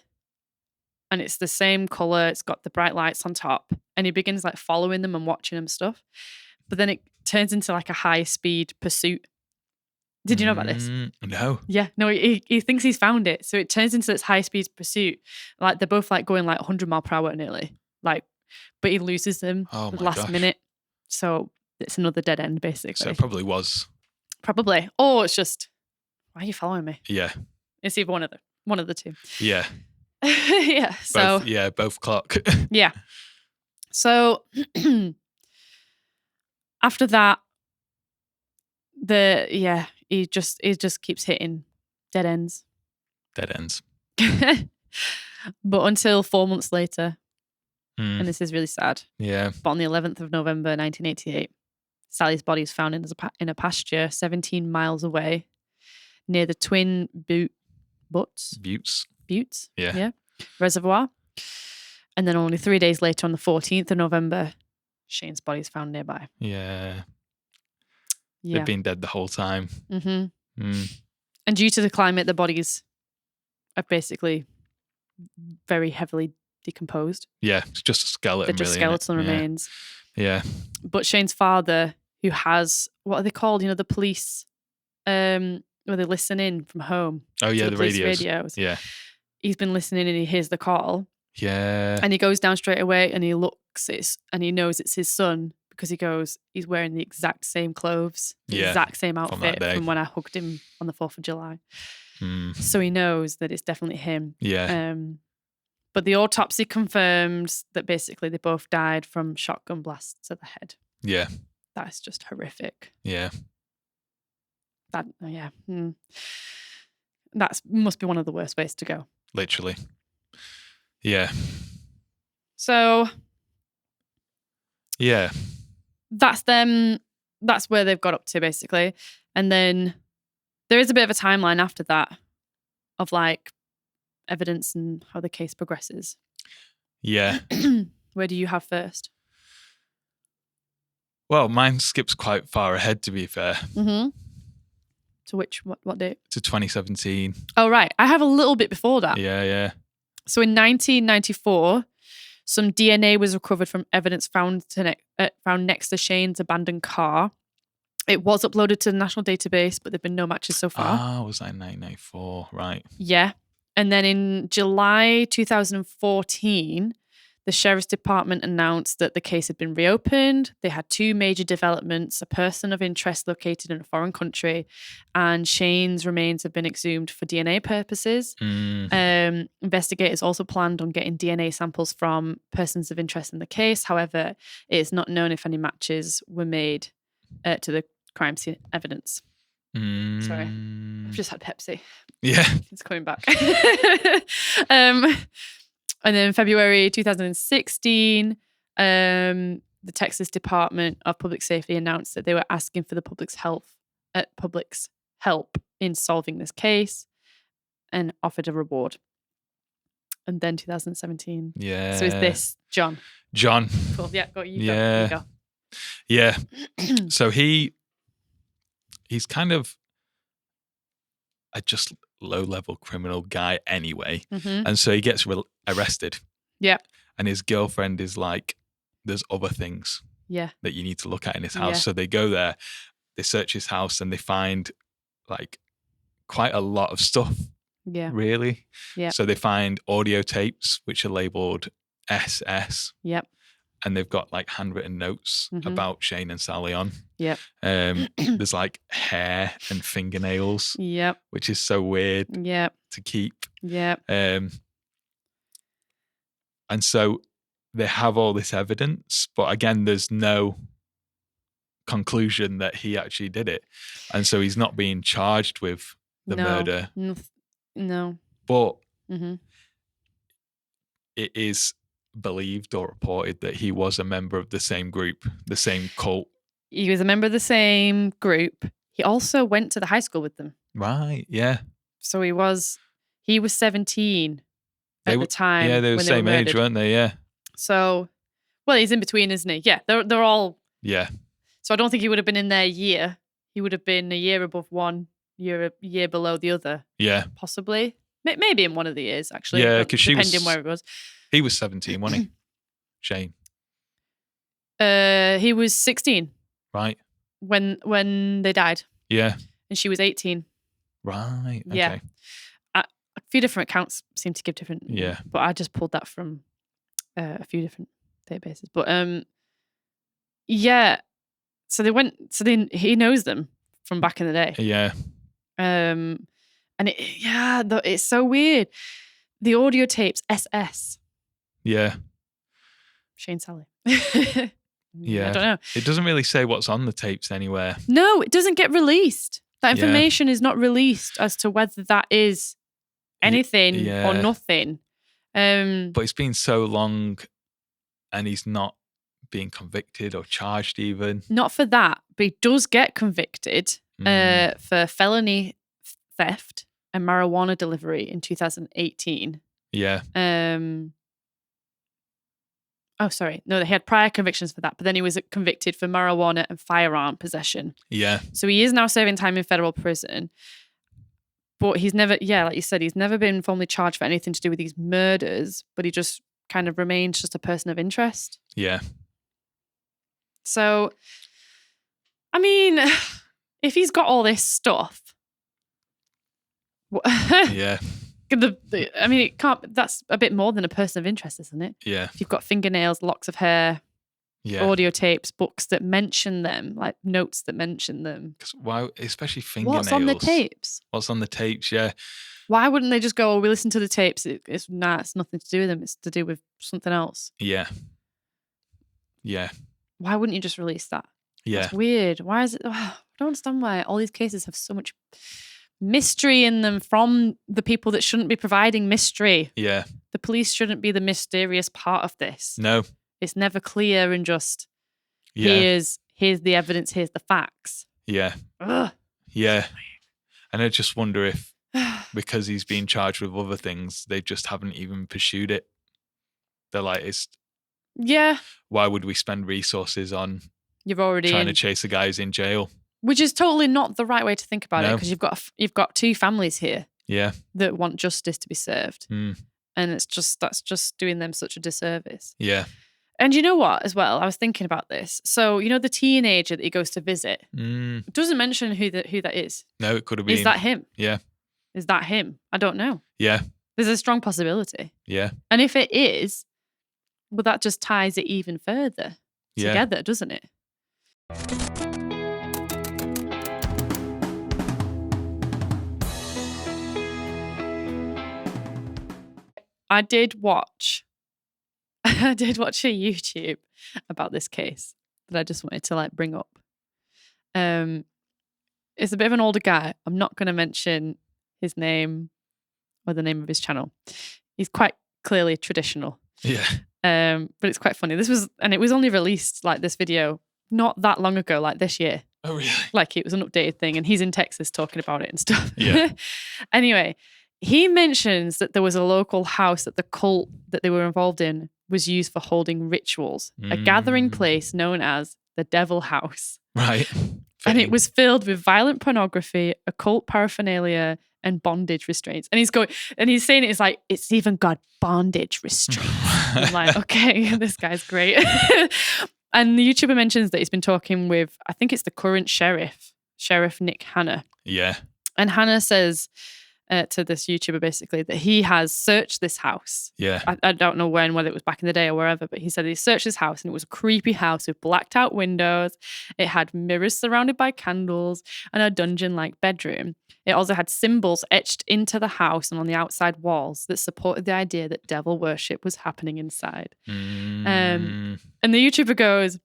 And it's the same colour, it's got the bright lights on top. And he begins like following them and watching them stuff. But then it turns into like a high-speed pursuit. Did you know about this? No. Yeah, no, he thinks he's found it. So it turns into this high-speed pursuit. Like they're both like going like 100 mile per hour nearly. Like, but he loses them at the last minute. So it's another dead end basically. So it probably was. Probably. Or it's just, why are you following me? Yeah. It's either one of the two. Yeah. Yeah. So both clock. Yeah. So after that, he just keeps hitting dead ends. Dead ends. But until 4 months later, and this is really sad. Yeah. But on the 11th of November, 1988, Sally's body is found in a pasture 17 miles away near the Twin Buttes. Yeah. Reservoir. And then only 3 days later, on the 14th of November, Shane's body is found nearby. Yeah. They've been dead the whole time. Mm-hmm. And due to the climate, the bodies are basically very heavily decomposed. Yeah, it's just a skeleton. They're just skeletal remains. Yeah. But Shane's father, who has, what are they called? You know, the police, where they listen in from home. Oh, yeah, the police radios. Yeah. He's been listening and he hears the call. Yeah. And he goes down straight away and he looks and he knows it's his son because he's wearing the exact same clothes, the exact same outfit from when I hugged him on the 4th of July. So he knows that it's definitely him. Yeah. But the autopsy confirms that basically they both died from shotgun blasts to the head. Yeah. That's just horrific. Yeah. That must be one of the worst ways to go. Literally. Yeah. So. Yeah. That's them. That's where they've got up to, basically. And then there is a bit of a timeline after that of like evidence and how the case progresses. Yeah. Where do you have first? Well, mine skips quite far ahead, to be fair. Mm-hmm. To what date? To 2017. Oh, right. I have a little bit before that. Yeah. So in 1994, some DNA was recovered from evidence found next to Shane's abandoned car. It was uploaded to the national database, but there have been no matches so far. Ah, was that in 1994? Right. Yeah. And then in July 2014, the Sheriff's Department announced that the case had been reopened. They had 2 major developments, a person of interest located in a foreign country, and Shane's remains have been exhumed for DNA purposes. Investigators also planned on getting DNA samples from persons of interest in the case. However, it is not known if any matches were made to the crime scene evidence. Sorry, I've just had Pepsi. Yeah. It's coming back. And then February 2016, the Texas Department of Public Safety announced that they were asking for the public's help in solving this case and offered a reward. And then 2017. Yeah. So is this John? John. Cool. Yeah, got you. Yeah. You go. Yeah. So he's kind of a just low-level criminal guy anyway. Mm-hmm. And so he gets arrested. Yeah. And his girlfriend is like, there's other things that you need to look at in his house. Yeah. So they go there, they search his house, and they find like quite a lot of stuff. Yeah. Really. Yeah. So they find audio tapes, which are labeled SS. Yep. And they've got like handwritten notes about Shane and Sally on. Yep. There's like hair and fingernails. Yep. Which is so weird. Yep. To keep. Yep. And so they have all this evidence, but again, there's no conclusion that he actually did it. And so he's not being charged with the murder. No. But it is believed or reported that he was a member of the same group, the same cult. He was a member of the same group. He also went to the high school with them. Right, yeah. So he was 17 at the time. Yeah, they were the same age, weren't they? Yeah. So, well, he's in between, isn't he? Yeah, they're all. Yeah. So I don't think he would have been in their year. He would have been a year above one, a year below the other. Yeah. Possibly. Maybe in one of the years, actually. Yeah, because depending where it was. He was 17, wasn't he? Shane. He was 16. Right. When they died. Yeah. And she was 18. Right. Okay. Yeah. A few different accounts seem to give different. Yeah. But I just pulled that from a few different databases. But yeah. So they went. So then he knows them from back in the day. Yeah. And it's so weird. The audio tapes, SS. Yeah. Shane Sally. Yeah. I don't know. It doesn't really say what's on the tapes anywhere. No, it doesn't get released. That information is not released as to whether that is anything or nothing. But it's been so long and he's not being convicted or charged even. Not for that, but he does get convicted for felony theft and marijuana delivery in 2018. Yeah. Oh, sorry. No, he had prior convictions for that, but then he was convicted for marijuana and firearm possession. Yeah. So he is now serving time in federal prison. But he's never, like you said, he's never been formally charged for anything to do with these murders, but he just kind of remains just a person of interest. Yeah. So, I mean, if he's got all this stuff, yeah. I mean, it can't. That's a bit more than a person of interest, isn't it? Yeah. If you've got fingernails, locks of hair, audio tapes, books that mention them, like notes that mention them. Why, especially fingernails? What's on the tapes? What's on the tapes? Yeah. Why wouldn't they just go, "Oh, we listen to the tapes. It's nothing to do with them. It's to do with something else." Yeah. Yeah. Why wouldn't you just release that? Yeah. It's weird. Why is it? Oh, I don't understand why all these cases have so much mystery in them from the people that shouldn't be providing mystery. Yeah. The police shouldn't be the mysterious part of this. No. It's never clear and just here's the evidence, here's the facts. Yeah. Ugh. Yeah. And I just wonder if because he's been charged with other things, they just haven't even pursued it. They're like, why would we spend resources on trying to chase a guy who's in jail? Which is totally not the right way to think about it, because you've got two families here that want justice to be served. And that's just doing them such a disservice. Yeah. And you know what, as well, I was thinking about this. So, you know, the teenager that he goes to visit doesn't mention who that is. No, it could have been. Is that him? Yeah. Is that him? I don't know. Yeah. There's a strong possibility. Yeah. And if it is, well, that just ties it even further together, doesn't it? I did watch a YouTube about this case that I just wanted to bring up. It's a bit of an older guy. I'm not going to mention his name or the name of his channel. He's quite clearly traditional. Yeah. But it's quite funny. It was only released, this video, not that long ago, this year. Oh, really? It was an updated thing, and he's in Texas talking about it and stuff. Yeah. Anyway, he mentions that there was a local house that the cult that they were involved in was used for holding rituals, a gathering place known as the Devil House. Right. And it was filled with violent pornography, occult paraphernalia, and bondage restraints. And he's saying it's even got bondage restraints. I'm like, okay, this guy's great. And the YouTuber mentions that he's been talking with, I think it's the current Sheriff Nick Hanna. Yeah. And Hanna says to this YouTuber basically that he has searched this house. Yeah. I don't know whether it was back in the day or wherever, but he said he searched this house and it was a creepy house with blacked out windows. It had mirrors surrounded by candles and a dungeon-like bedroom. It also had symbols etched into the house and on the outside walls that supported the idea that devil worship was happening inside. And the YouTuber goes,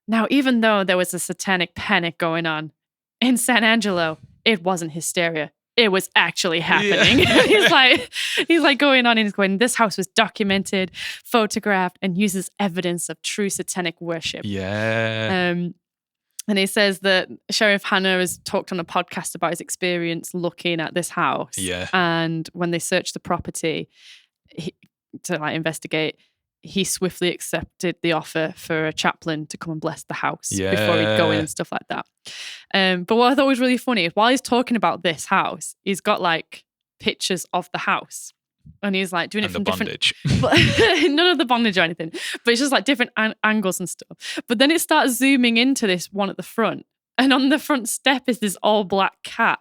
now, even though there was a satanic panic going on in San Angelo, it wasn't hysteria. It was actually happening. Yeah. he's like going on and he's going, this house was documented, photographed, and uses evidence of true satanic worship. Yeah. And he says that Sheriff Hanna has talked on a podcast about his experience looking at this house. Yeah. And when they searched the property to investigate, he swiftly accepted the offer for a chaplain to come and bless the house before he'd go in and stuff like that. But what I thought was really funny is while he's talking about this house, he's got pictures of the house. And he's doing it from bondage. None of the bondage or anything, but it's just different angles and stuff. But then it starts zooming into this one at the front, and on the front step is this all black cat.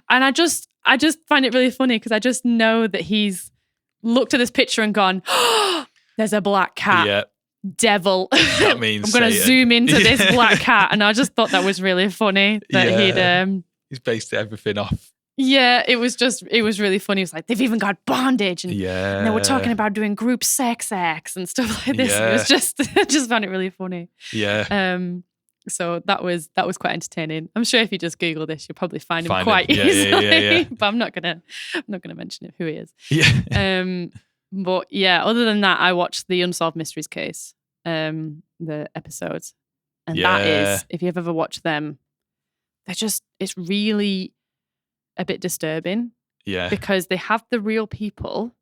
And I just find it really funny because I just know that he's looked at this picture and gone, oh, there's a black cat. Yeah. Devil. That means I'm going to zoom into this black cat. And I just thought that was really funny that he's based everything off. Yeah, it was really funny. It was they've even got bondage and they were talking about doing group sex acts and stuff like this. Yeah. It was I just found it really funny. Yeah. So that was quite entertaining. I'm sure if you just Google this, you'll probably find him quite easily. Yeah. But I'm not gonna mention who he is. Yeah. But yeah, other than that, I watched the Unsolved Mysteries case, the episodes. And that is, if you've ever watched them, it's really a bit disturbing. Yeah. Because they have the real people.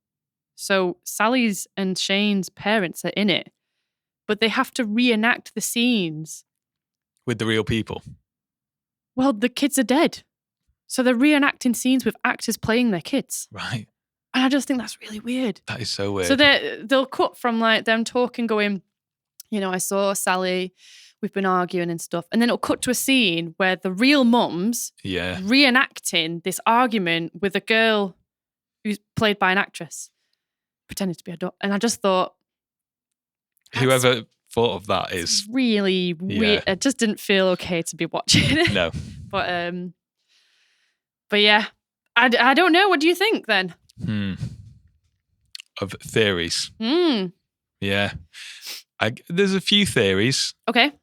So Sally's and Shane's parents are in it, but they have to reenact the scenes. With the real people? Well, the kids are dead. So they're reenacting scenes with actors playing their kids. Right. And I just think that's really weird. That is so weird. So they'll cut from like them talking, going, you know, I saw Sally, we've been arguing and stuff. And then it'll cut to a scene where the real mum's reenacting this argument with a girl who's played by an actress, pretending to be a doctor. And I just thought, whoever thought of that is really weird. It just didn't feel okay to be watching it. No. But yeah, I don't know. What do you think then? Of theories. Yeah. There's a few theories. Okay.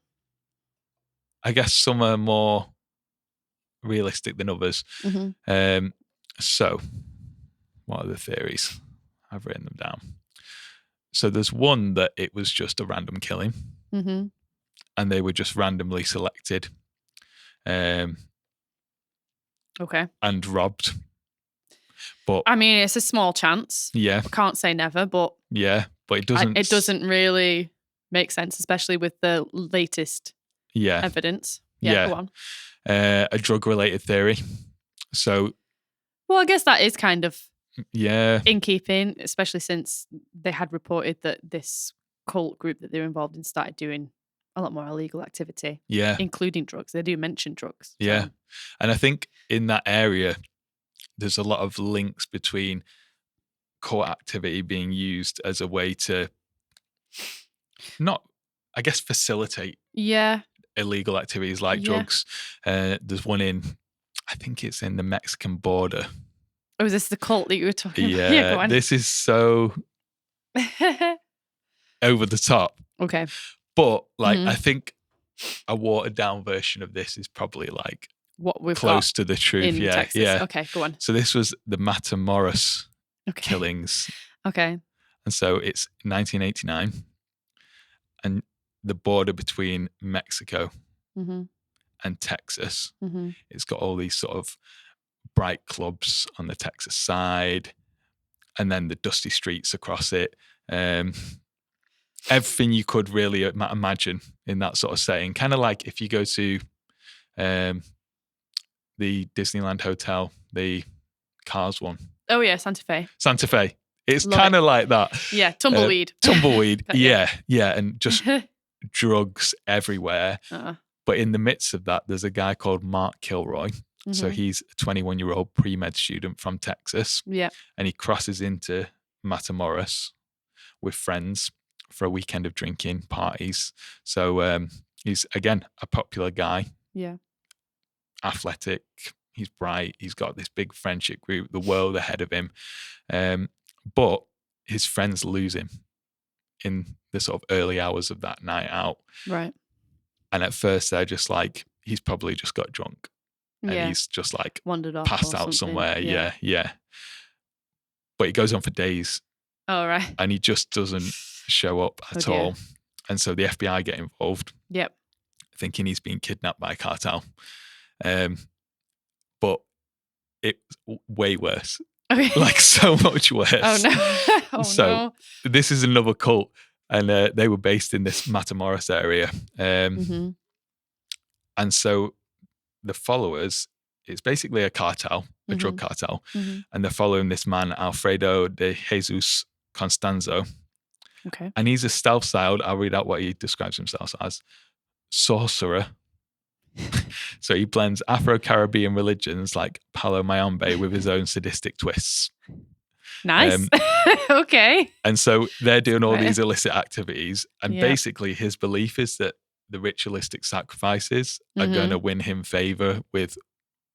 I guess some are more realistic than others. So, what are the theories? I've written them down. So there's one that it was just a random killing. And they were just randomly selected. Okay. And robbed. But I mean, it's a small chance. Yeah. I can't say never, but yeah, but it doesn't. It doesn't really make sense, especially with the latest evidence. Yeah. Go on. A drug-related theory. So. Well, I guess that is kind of in keeping, especially since they had reported that this cult group that they're involved in started doing a lot more illegal activity. Yeah. Including drugs. They do mention drugs. So. Yeah. And I think in that area, there's a lot of links between court activity being used as a way to I guess, facilitate illegal activities like drugs. There's one I think it's in the Mexican border. Oh, is this the cult that you were talking about? Yeah, go on. This is so over the top. Okay. But I think a watered down version of this is probably like what we've close to the truth. In Texas. Yeah. Okay, go on. So this was the Matamoros killings. Okay. And so it's 1989, and the border between Mexico and Texas. It's got all these sort of bright clubs on the Texas side, and then the dusty streets across it. Everything you could really imagine in that sort of setting. Kind of like if you go to the Disneyland Hotel, the Cars one. Oh yeah, Santa Fe. Santa Fe. It's kind of like that. Yeah, tumbleweed. Tumbleweed. Yeah, and just drugs everywhere. But in the midst of that, there's a guy called Mark Kilroy. So he's a 21-year-old pre-med student from Texas. Yeah. And he crosses into Matamoros with friends for a weekend of drinking parties. So he's, again, a popular guy. Yeah. Athletic. He's bright. He's got this big friendship group, the world ahead of him. But his friends lose him in the sort of early hours of that night out. Right. And at first they're just like, he's probably just got drunk. And he's just like wandered off, passed out somewhere. Yeah. But it goes on for days. Oh, right. And he just doesn't show up at all. And so the FBI get involved. Yep. Thinking he's been kidnapped by a cartel. But it's way worse. Okay. Like so much worse. Oh no. This is another cult. And they were based in this Matamoros area. And so the followers, it's basically a cartel, a drug cartel. And they're following this man, Alfredo de Jesus Constanzo. Okay. And he's a stealth-styled, I'll read out what he describes himself as, sorcerer. So he blends Afro-Caribbean religions like Palo Mayombe with his own sadistic twists. Nice. Okay. And so they're doing all these illicit activities. And basically his belief is that the ritualistic sacrifices are going to win him favor with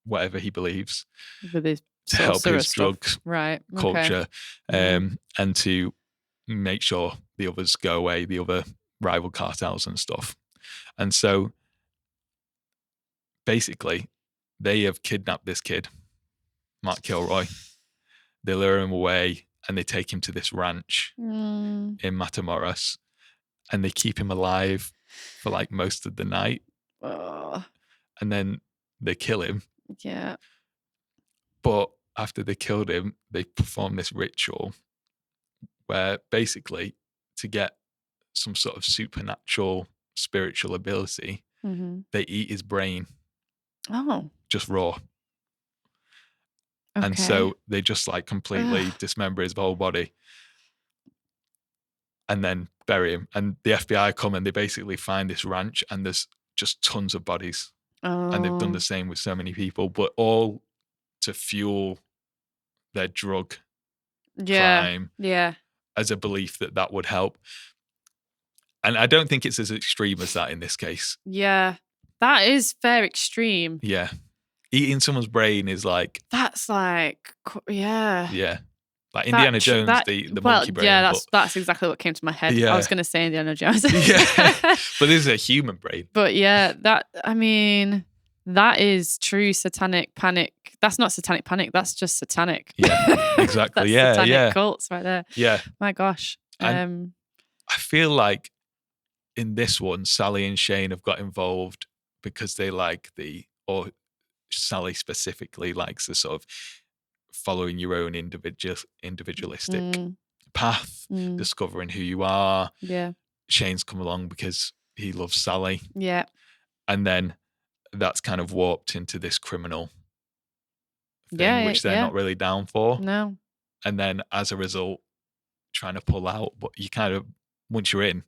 whatever he believes with his to help his drug culture, and to make sure the others go away, the other rival cartels and stuff. And so basically they have kidnapped this kid, Mark Kilroy. They lure him away and they take him to this ranch in Matamoros, and they keep him alive for like most of the night. And then they kill him. Yeah. But after they killed him, they perform this ritual where basically to get some sort of supernatural spiritual ability, they eat his brain. Oh. Just raw. Okay. And so they just like completely dismember his whole body and then bury him. And the FBI come and they basically find this ranch and there's just tons of bodies. Oh. And they've done the same with so many people, but all to fuel their drug crime as a belief that would help. And I don't think it's as extreme as that in this case. Yeah. That is fair extreme. Yeah. Eating someone's brain is like... That's like... Yeah. Yeah. Like Indiana Jones, the monkey brain. Yeah, that's exactly what came to my head. Yeah. I was going to say Indiana Jones. Yeah. But this is a human brain. But yeah, that is true satanic panic. That's not satanic panic. That's just satanic. Yeah, exactly. That's satanic cults right there. Yeah. My gosh. I feel like in this one, Sally and Shane have got involved because they like or Sally specifically likes the sort of following your own individualistic path, discovering who you are. Yeah. Shane's come along because he loves Sally. Yeah. And then that's kind of warped into this criminal thing, which they're not really down for. No. And then as a result, trying to pull out, but you kind of, once you're in.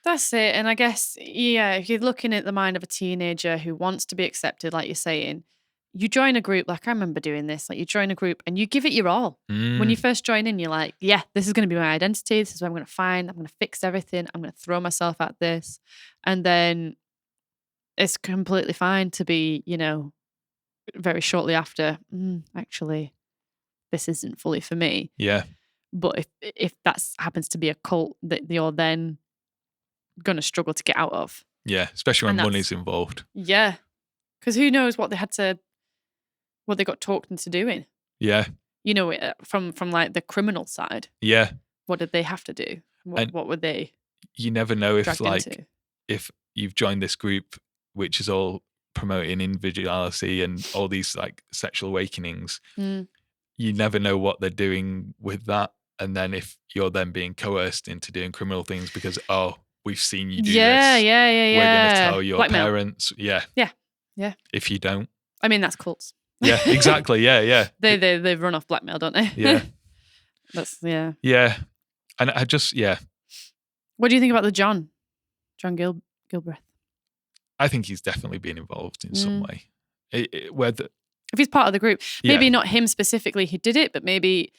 That's it. And I guess, if you're looking at the mind of a teenager who wants to be accepted, like you're saying, you join a group, like I remember doing this, like you join a group and you give it your all. When you first join in, you're like, yeah, this is going to be my identity. This is what I'm going to find. I'm going to fix everything. I'm going to throw myself at this. And then it's completely fine to be, very shortly after, actually, this isn't fully for me. Yeah. But if that happens to be a cult that you're then going to struggle to get out of. Yeah, especially when money's involved. Yeah. Because who knows what they got talked into doing. Yeah. From like the criminal side. Yeah. What did they have to do? What were they? You never know if if you've joined this group, which is all promoting individuality and all these like sexual awakenings, you never know what they're doing with that. And then if you're then being coerced into doing criminal things because, we've seen you do this. Yeah. We're going to tell your Blackmail. parents. Yeah. Yeah. Yeah. If you don't. I mean, that's cults. Yeah, exactly. Yeah. They run off blackmail, don't they? Yeah. Yeah. Yeah. And I just, What do you think about the John Gilbreth? I think he's definitely been involved in some way. If he's part of the group, maybe not him specifically who did it, but maybe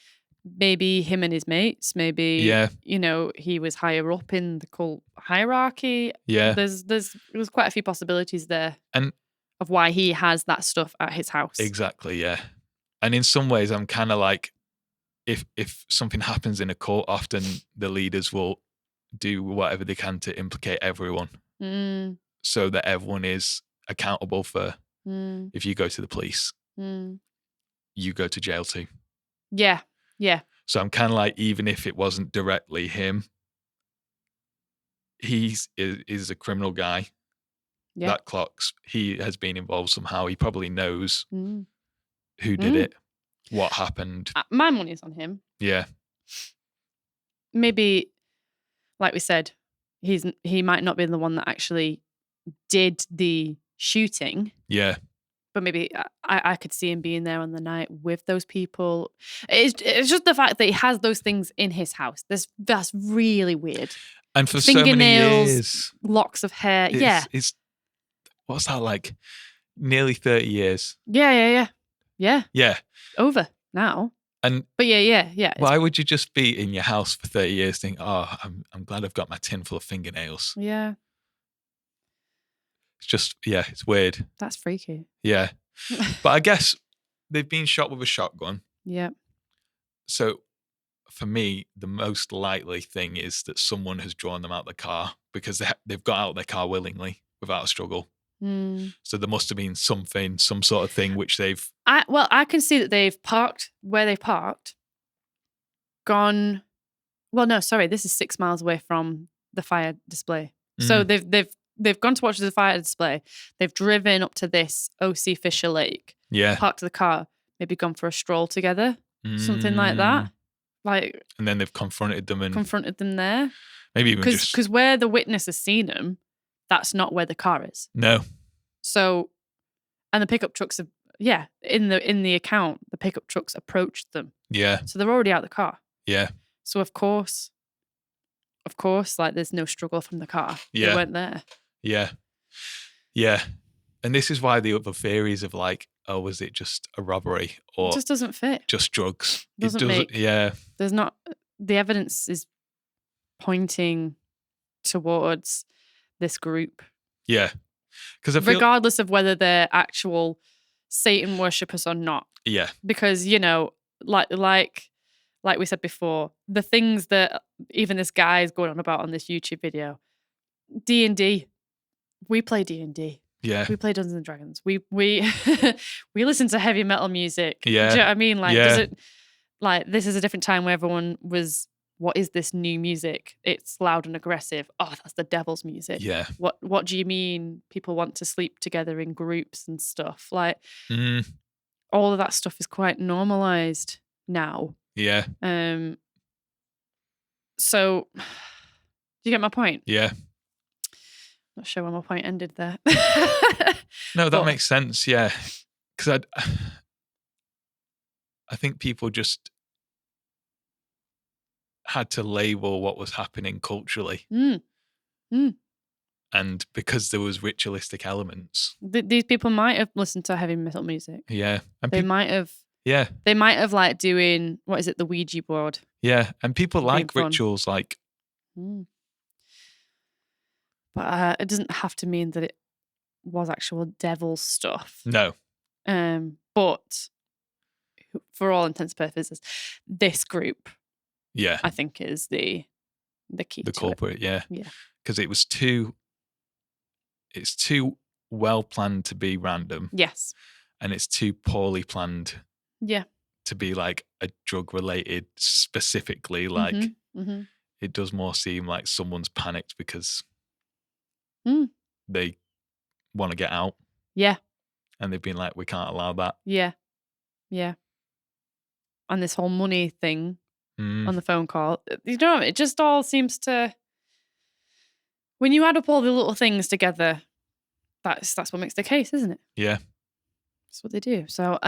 him and his mates, maybe, he was higher up in the cult hierarchy. Yeah. There's quite a few possibilities there. And of why he has that stuff at his house. Exactly, yeah. And in some ways, I'm kind of like, if something happens in a cult, often the leaders will do whatever they can to implicate everyone so that everyone is accountable for, if you go to the police, you go to jail too. Yeah, yeah. So I'm kind of like, even if it wasn't directly him, he is a criminal guy. Yeah. That clocks. He has been involved somehow. He probably knows who did it, what happened. My money's on him. Yeah. Maybe, like we said, he might not be the one that actually did the shooting. Yeah. But maybe I could see him being there on the night with those people. It's just the fact that he has those things in his house. That's really weird. And for so many years, locks of hair. It's what's that like? Nearly 30 years. Yeah. Yeah. Over now. But yeah. Why would you just be in your house for 30 years think, I'm glad I've got my tin full of fingernails? Yeah. It's just, it's weird. That's freaky. Yeah. But I guess they've been shot with a shotgun. Yeah. So for me, the most likely thing is that someone has drawn them out the car because they've got out their car willingly without a struggle. So there must have been some sort of thing which they've... I can see that they've parked where they parked, gone... Well, no, sorry, this is 6 miles away from the fire display. So they've gone to watch the fire display. They've driven up to this OC Fisher Lake. Yeah. Parked the car, maybe gone for a stroll together, something like that. And then they've confronted them there. Maybe even because where the witness has seen them, that's not where the car is. No. So, and the pickup trucks in the account, the pickup trucks approached them. Yeah. So they're already out the car. Yeah. So of course, like there's no struggle from the car. Yeah. They weren't there. Yeah. Yeah. And this is why the other theories of like, oh, was it just a robbery or it just doesn't fit. Just drugs? Doesn't make. Yeah. There's not. The evidence is pointing towards this group. Yeah. Because regardless of whether they're actual Satan worshippers or not. Yeah. Because, like we said before, the things that even this guy is going on about on this YouTube video, D&D, we play D&D. Yeah. We play Dungeons and Dragons. We we listen to heavy metal music. Yeah. Do you know what I mean? Like, does it, like, this is a different time where everyone was, what is this new music? It's loud and aggressive. Oh, that's the devil's music. Yeah. What do you mean people want to sleep together in groups and stuff? Like, all of that stuff is quite normalized now. Yeah. So, do you get my point? Yeah. Not sure where my point ended there. No, that makes sense. Yeah. Because I think people just had to label what was happening culturally. And because there was ritualistic elements. These people might have listened to heavy metal music. Yeah. And they might have. Yeah. They might have like doing, what is it, the Ouija board. Yeah. And people like rituals like. But it doesn't have to mean that it was actual devil stuff. No. But for all intents and purposes, this group, I think is the key. The culprit, yeah. Because it's too well planned to be random. Yes. And it's too poorly planned. Yeah. To be like a drug related specifically. Like it does more seem like someone's panicked because they want to get out. Yeah. And they've been like, we can't allow that. Yeah. Yeah. And this whole money thing on the phone call, it just all seems to, when you add up all the little things together, that's what makes the case, isn't it? Yeah. That's what they do. So,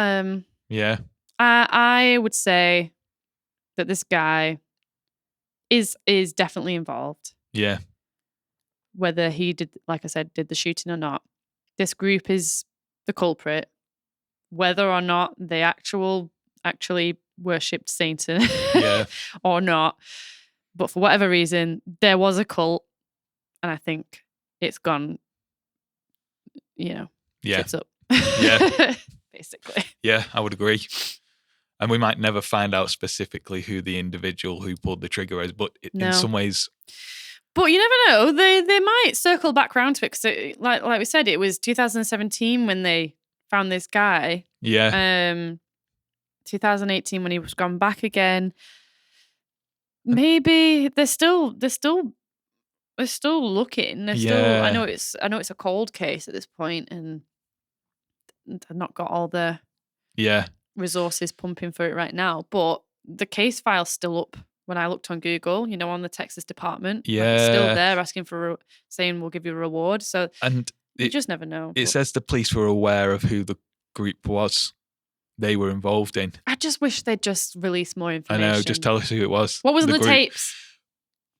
yeah. I would say that this guy is definitely involved. Yeah. Whether he did, like I said, did the shooting or not. This group is the culprit. Whether or not they actually worshipped Satan or not. But for whatever reason, there was a cult. And I think it's gone, tits up. Yeah. Basically. Yeah, I would agree. And we might never find out specifically who the individual who pulled the trigger is, but in some ways. But you never know. They might circle back around to it because, like we said, it was 2017 when they found this guy. Yeah. 2018 when he was gone back again. Maybe they're still looking. They're still. I know it's a cold case at this point, and they've not got all the resources pumping for it right now. But the case file's still up. When I looked on Google, on the Texas Department, it's still there asking saying we'll give you a reward. So you just never know. It says the police were aware of who the group was they were involved in. I just wish they'd just release more information. I know, just tell us who it was. What was on the tapes?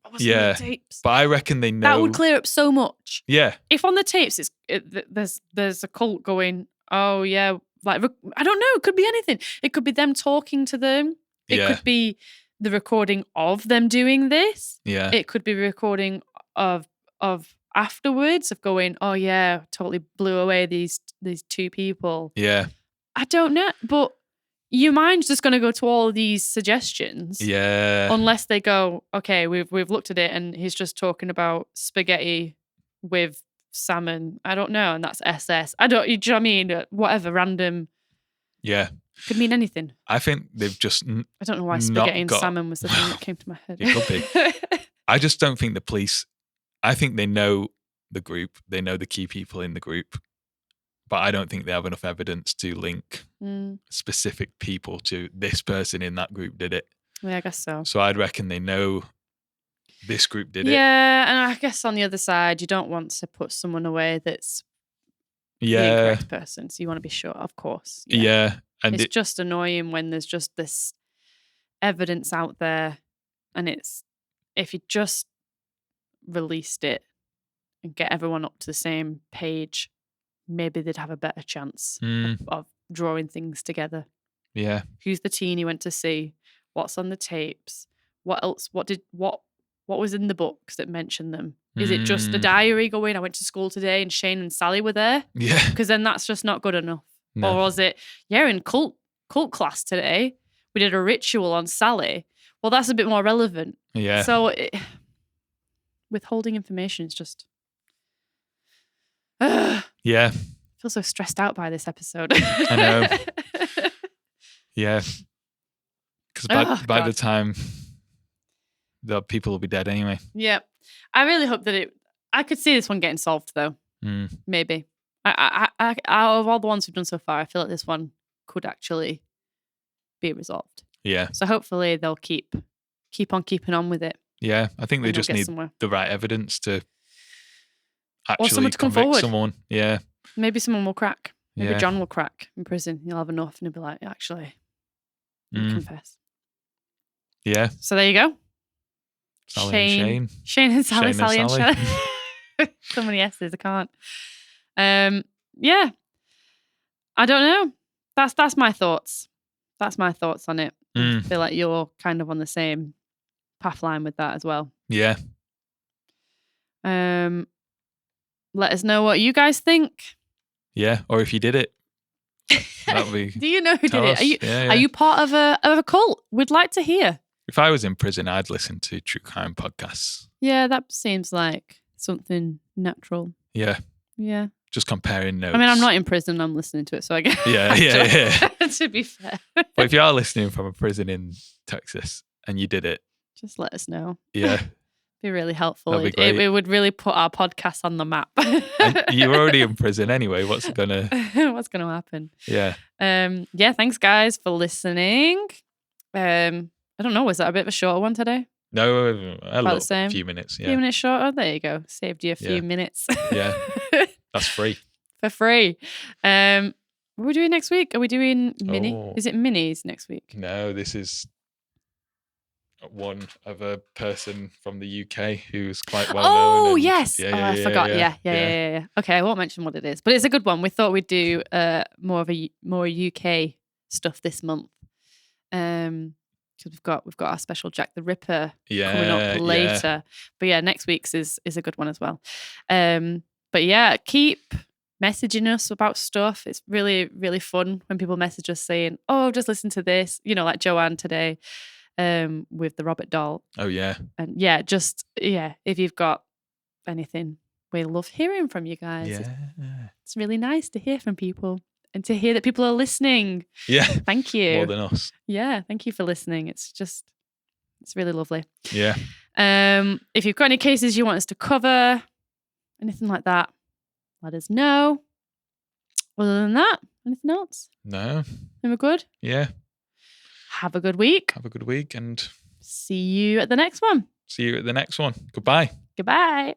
What was on the tapes? But I reckon they know. That would clear up so much. Yeah. If on the tapes there's a cult going, oh yeah, like I don't know, it could be anything. It could be them talking to them. It could be the recording of them doing this. Yeah. It could be a recording of afterwards of going, oh yeah, totally blew away these two people. Yeah. I don't know, but your mind's just going to go to all of these suggestions. Yeah. Unless they go, okay, we've looked at it and he's just talking about spaghetti with salmon. I don't know, and that's SS. Do you know what I mean? Whatever, random. Yeah. Could mean anything. I think they've just. I don't know why spaghetti and salmon was the thing that came to my head. It could be. I just don't think the police. I think they know the group. They know the key people in the group, but I don't think they have enough evidence to link specific people to this person in that group did it. Yeah, I guess so. So I'd reckon they know this group did it. Yeah, and I guess on the other side, you don't want to put someone away that's the incorrect person. So you want to be sure, of course. Yeah. And it's just annoying when there's just this evidence out there, and if you just released it and get everyone up to the same page, maybe they'd have a better chance of drawing things together. Yeah. Who's the teen he went to see? What's on the tapes? What else? What was in the books that mentioned them? Is it just a diary going, I went to school today and Shane and Sally were there? Yeah. Because then that's just not good enough. No. Or was it, in cult class today, we did a ritual on Sally. Well, that's a bit more relevant. Yeah. So withholding information is just... yeah. I feel so stressed out by this episode. I know. Yeah. Because by the time the people will be dead anyway. Yeah. I really hope that I could see this one getting solved though. Maybe. I out of all the ones we've done so far, I feel like this one could actually be resolved. Yeah. So hopefully they'll keep on keeping on with it. Yeah. I think they just need the right evidence to actually convict someone. Yeah. Maybe someone will crack. Maybe John will crack in prison. He'll have enough and he'll be like, actually, confess. Yeah. So there you go. Shane and Sally. So many S's, I can't. Yeah. I don't know. That's my thoughts. That's my thoughts on it. I feel like you're kind of on the same path line with that as well. Yeah. Let us know what you guys think. Yeah, or if you did it. That would be. Do you know who did it? Are you part of a cult? We'd like to hear. If I was in prison, I'd listen to true crime podcasts. Yeah, that seems like something natural. Yeah. Yeah. Just comparing notes. I mean, I'm not in prison. I'm listening to it, so I guess. Yeah. To be fair. But if you are listening from a prison in Texas and you did it, just let us know. Yeah. Be really helpful. That'd be great. It would really put our podcast on the map. And you're already in prison anyway. What's gonna happen? Yeah. Yeah. Thanks, guys, for listening. I don't know. Was that a bit of a shorter one today? No, a few minutes. Yeah. A few minutes shorter. There you go. Saved you a few minutes. Yeah. That's free. For free. What are we doing next week? Are we doing mini? Oh. Is it minis next week? No, this is one of a person from the UK who's quite well known. Oh, yes. I forgot. Yeah. Okay, I won't mention what it is, but it's a good one. We thought we'd do more UK stuff this month. Because we've got our special Jack the Ripper coming up later. Yeah. But yeah, next week's is a good one as well. But yeah, keep messaging us about stuff. It's really, really fun when people message us saying, "Oh, just listen to this," like Joanne today. With the Robert doll. Oh yeah. And if you've got anything, we love hearing from you guys. Yeah. It's really nice to hear from people and to hear that people are listening. Yeah. Thank you. More than us. Yeah, thank you for listening. It's really lovely. Yeah. If you've got any cases you want us to cover, anything like that, let us know. Other than that, anything else? No. We're good? Yeah. Have a good week. Have a good week and see you at the next one. See you at the next one. Goodbye. Goodbye.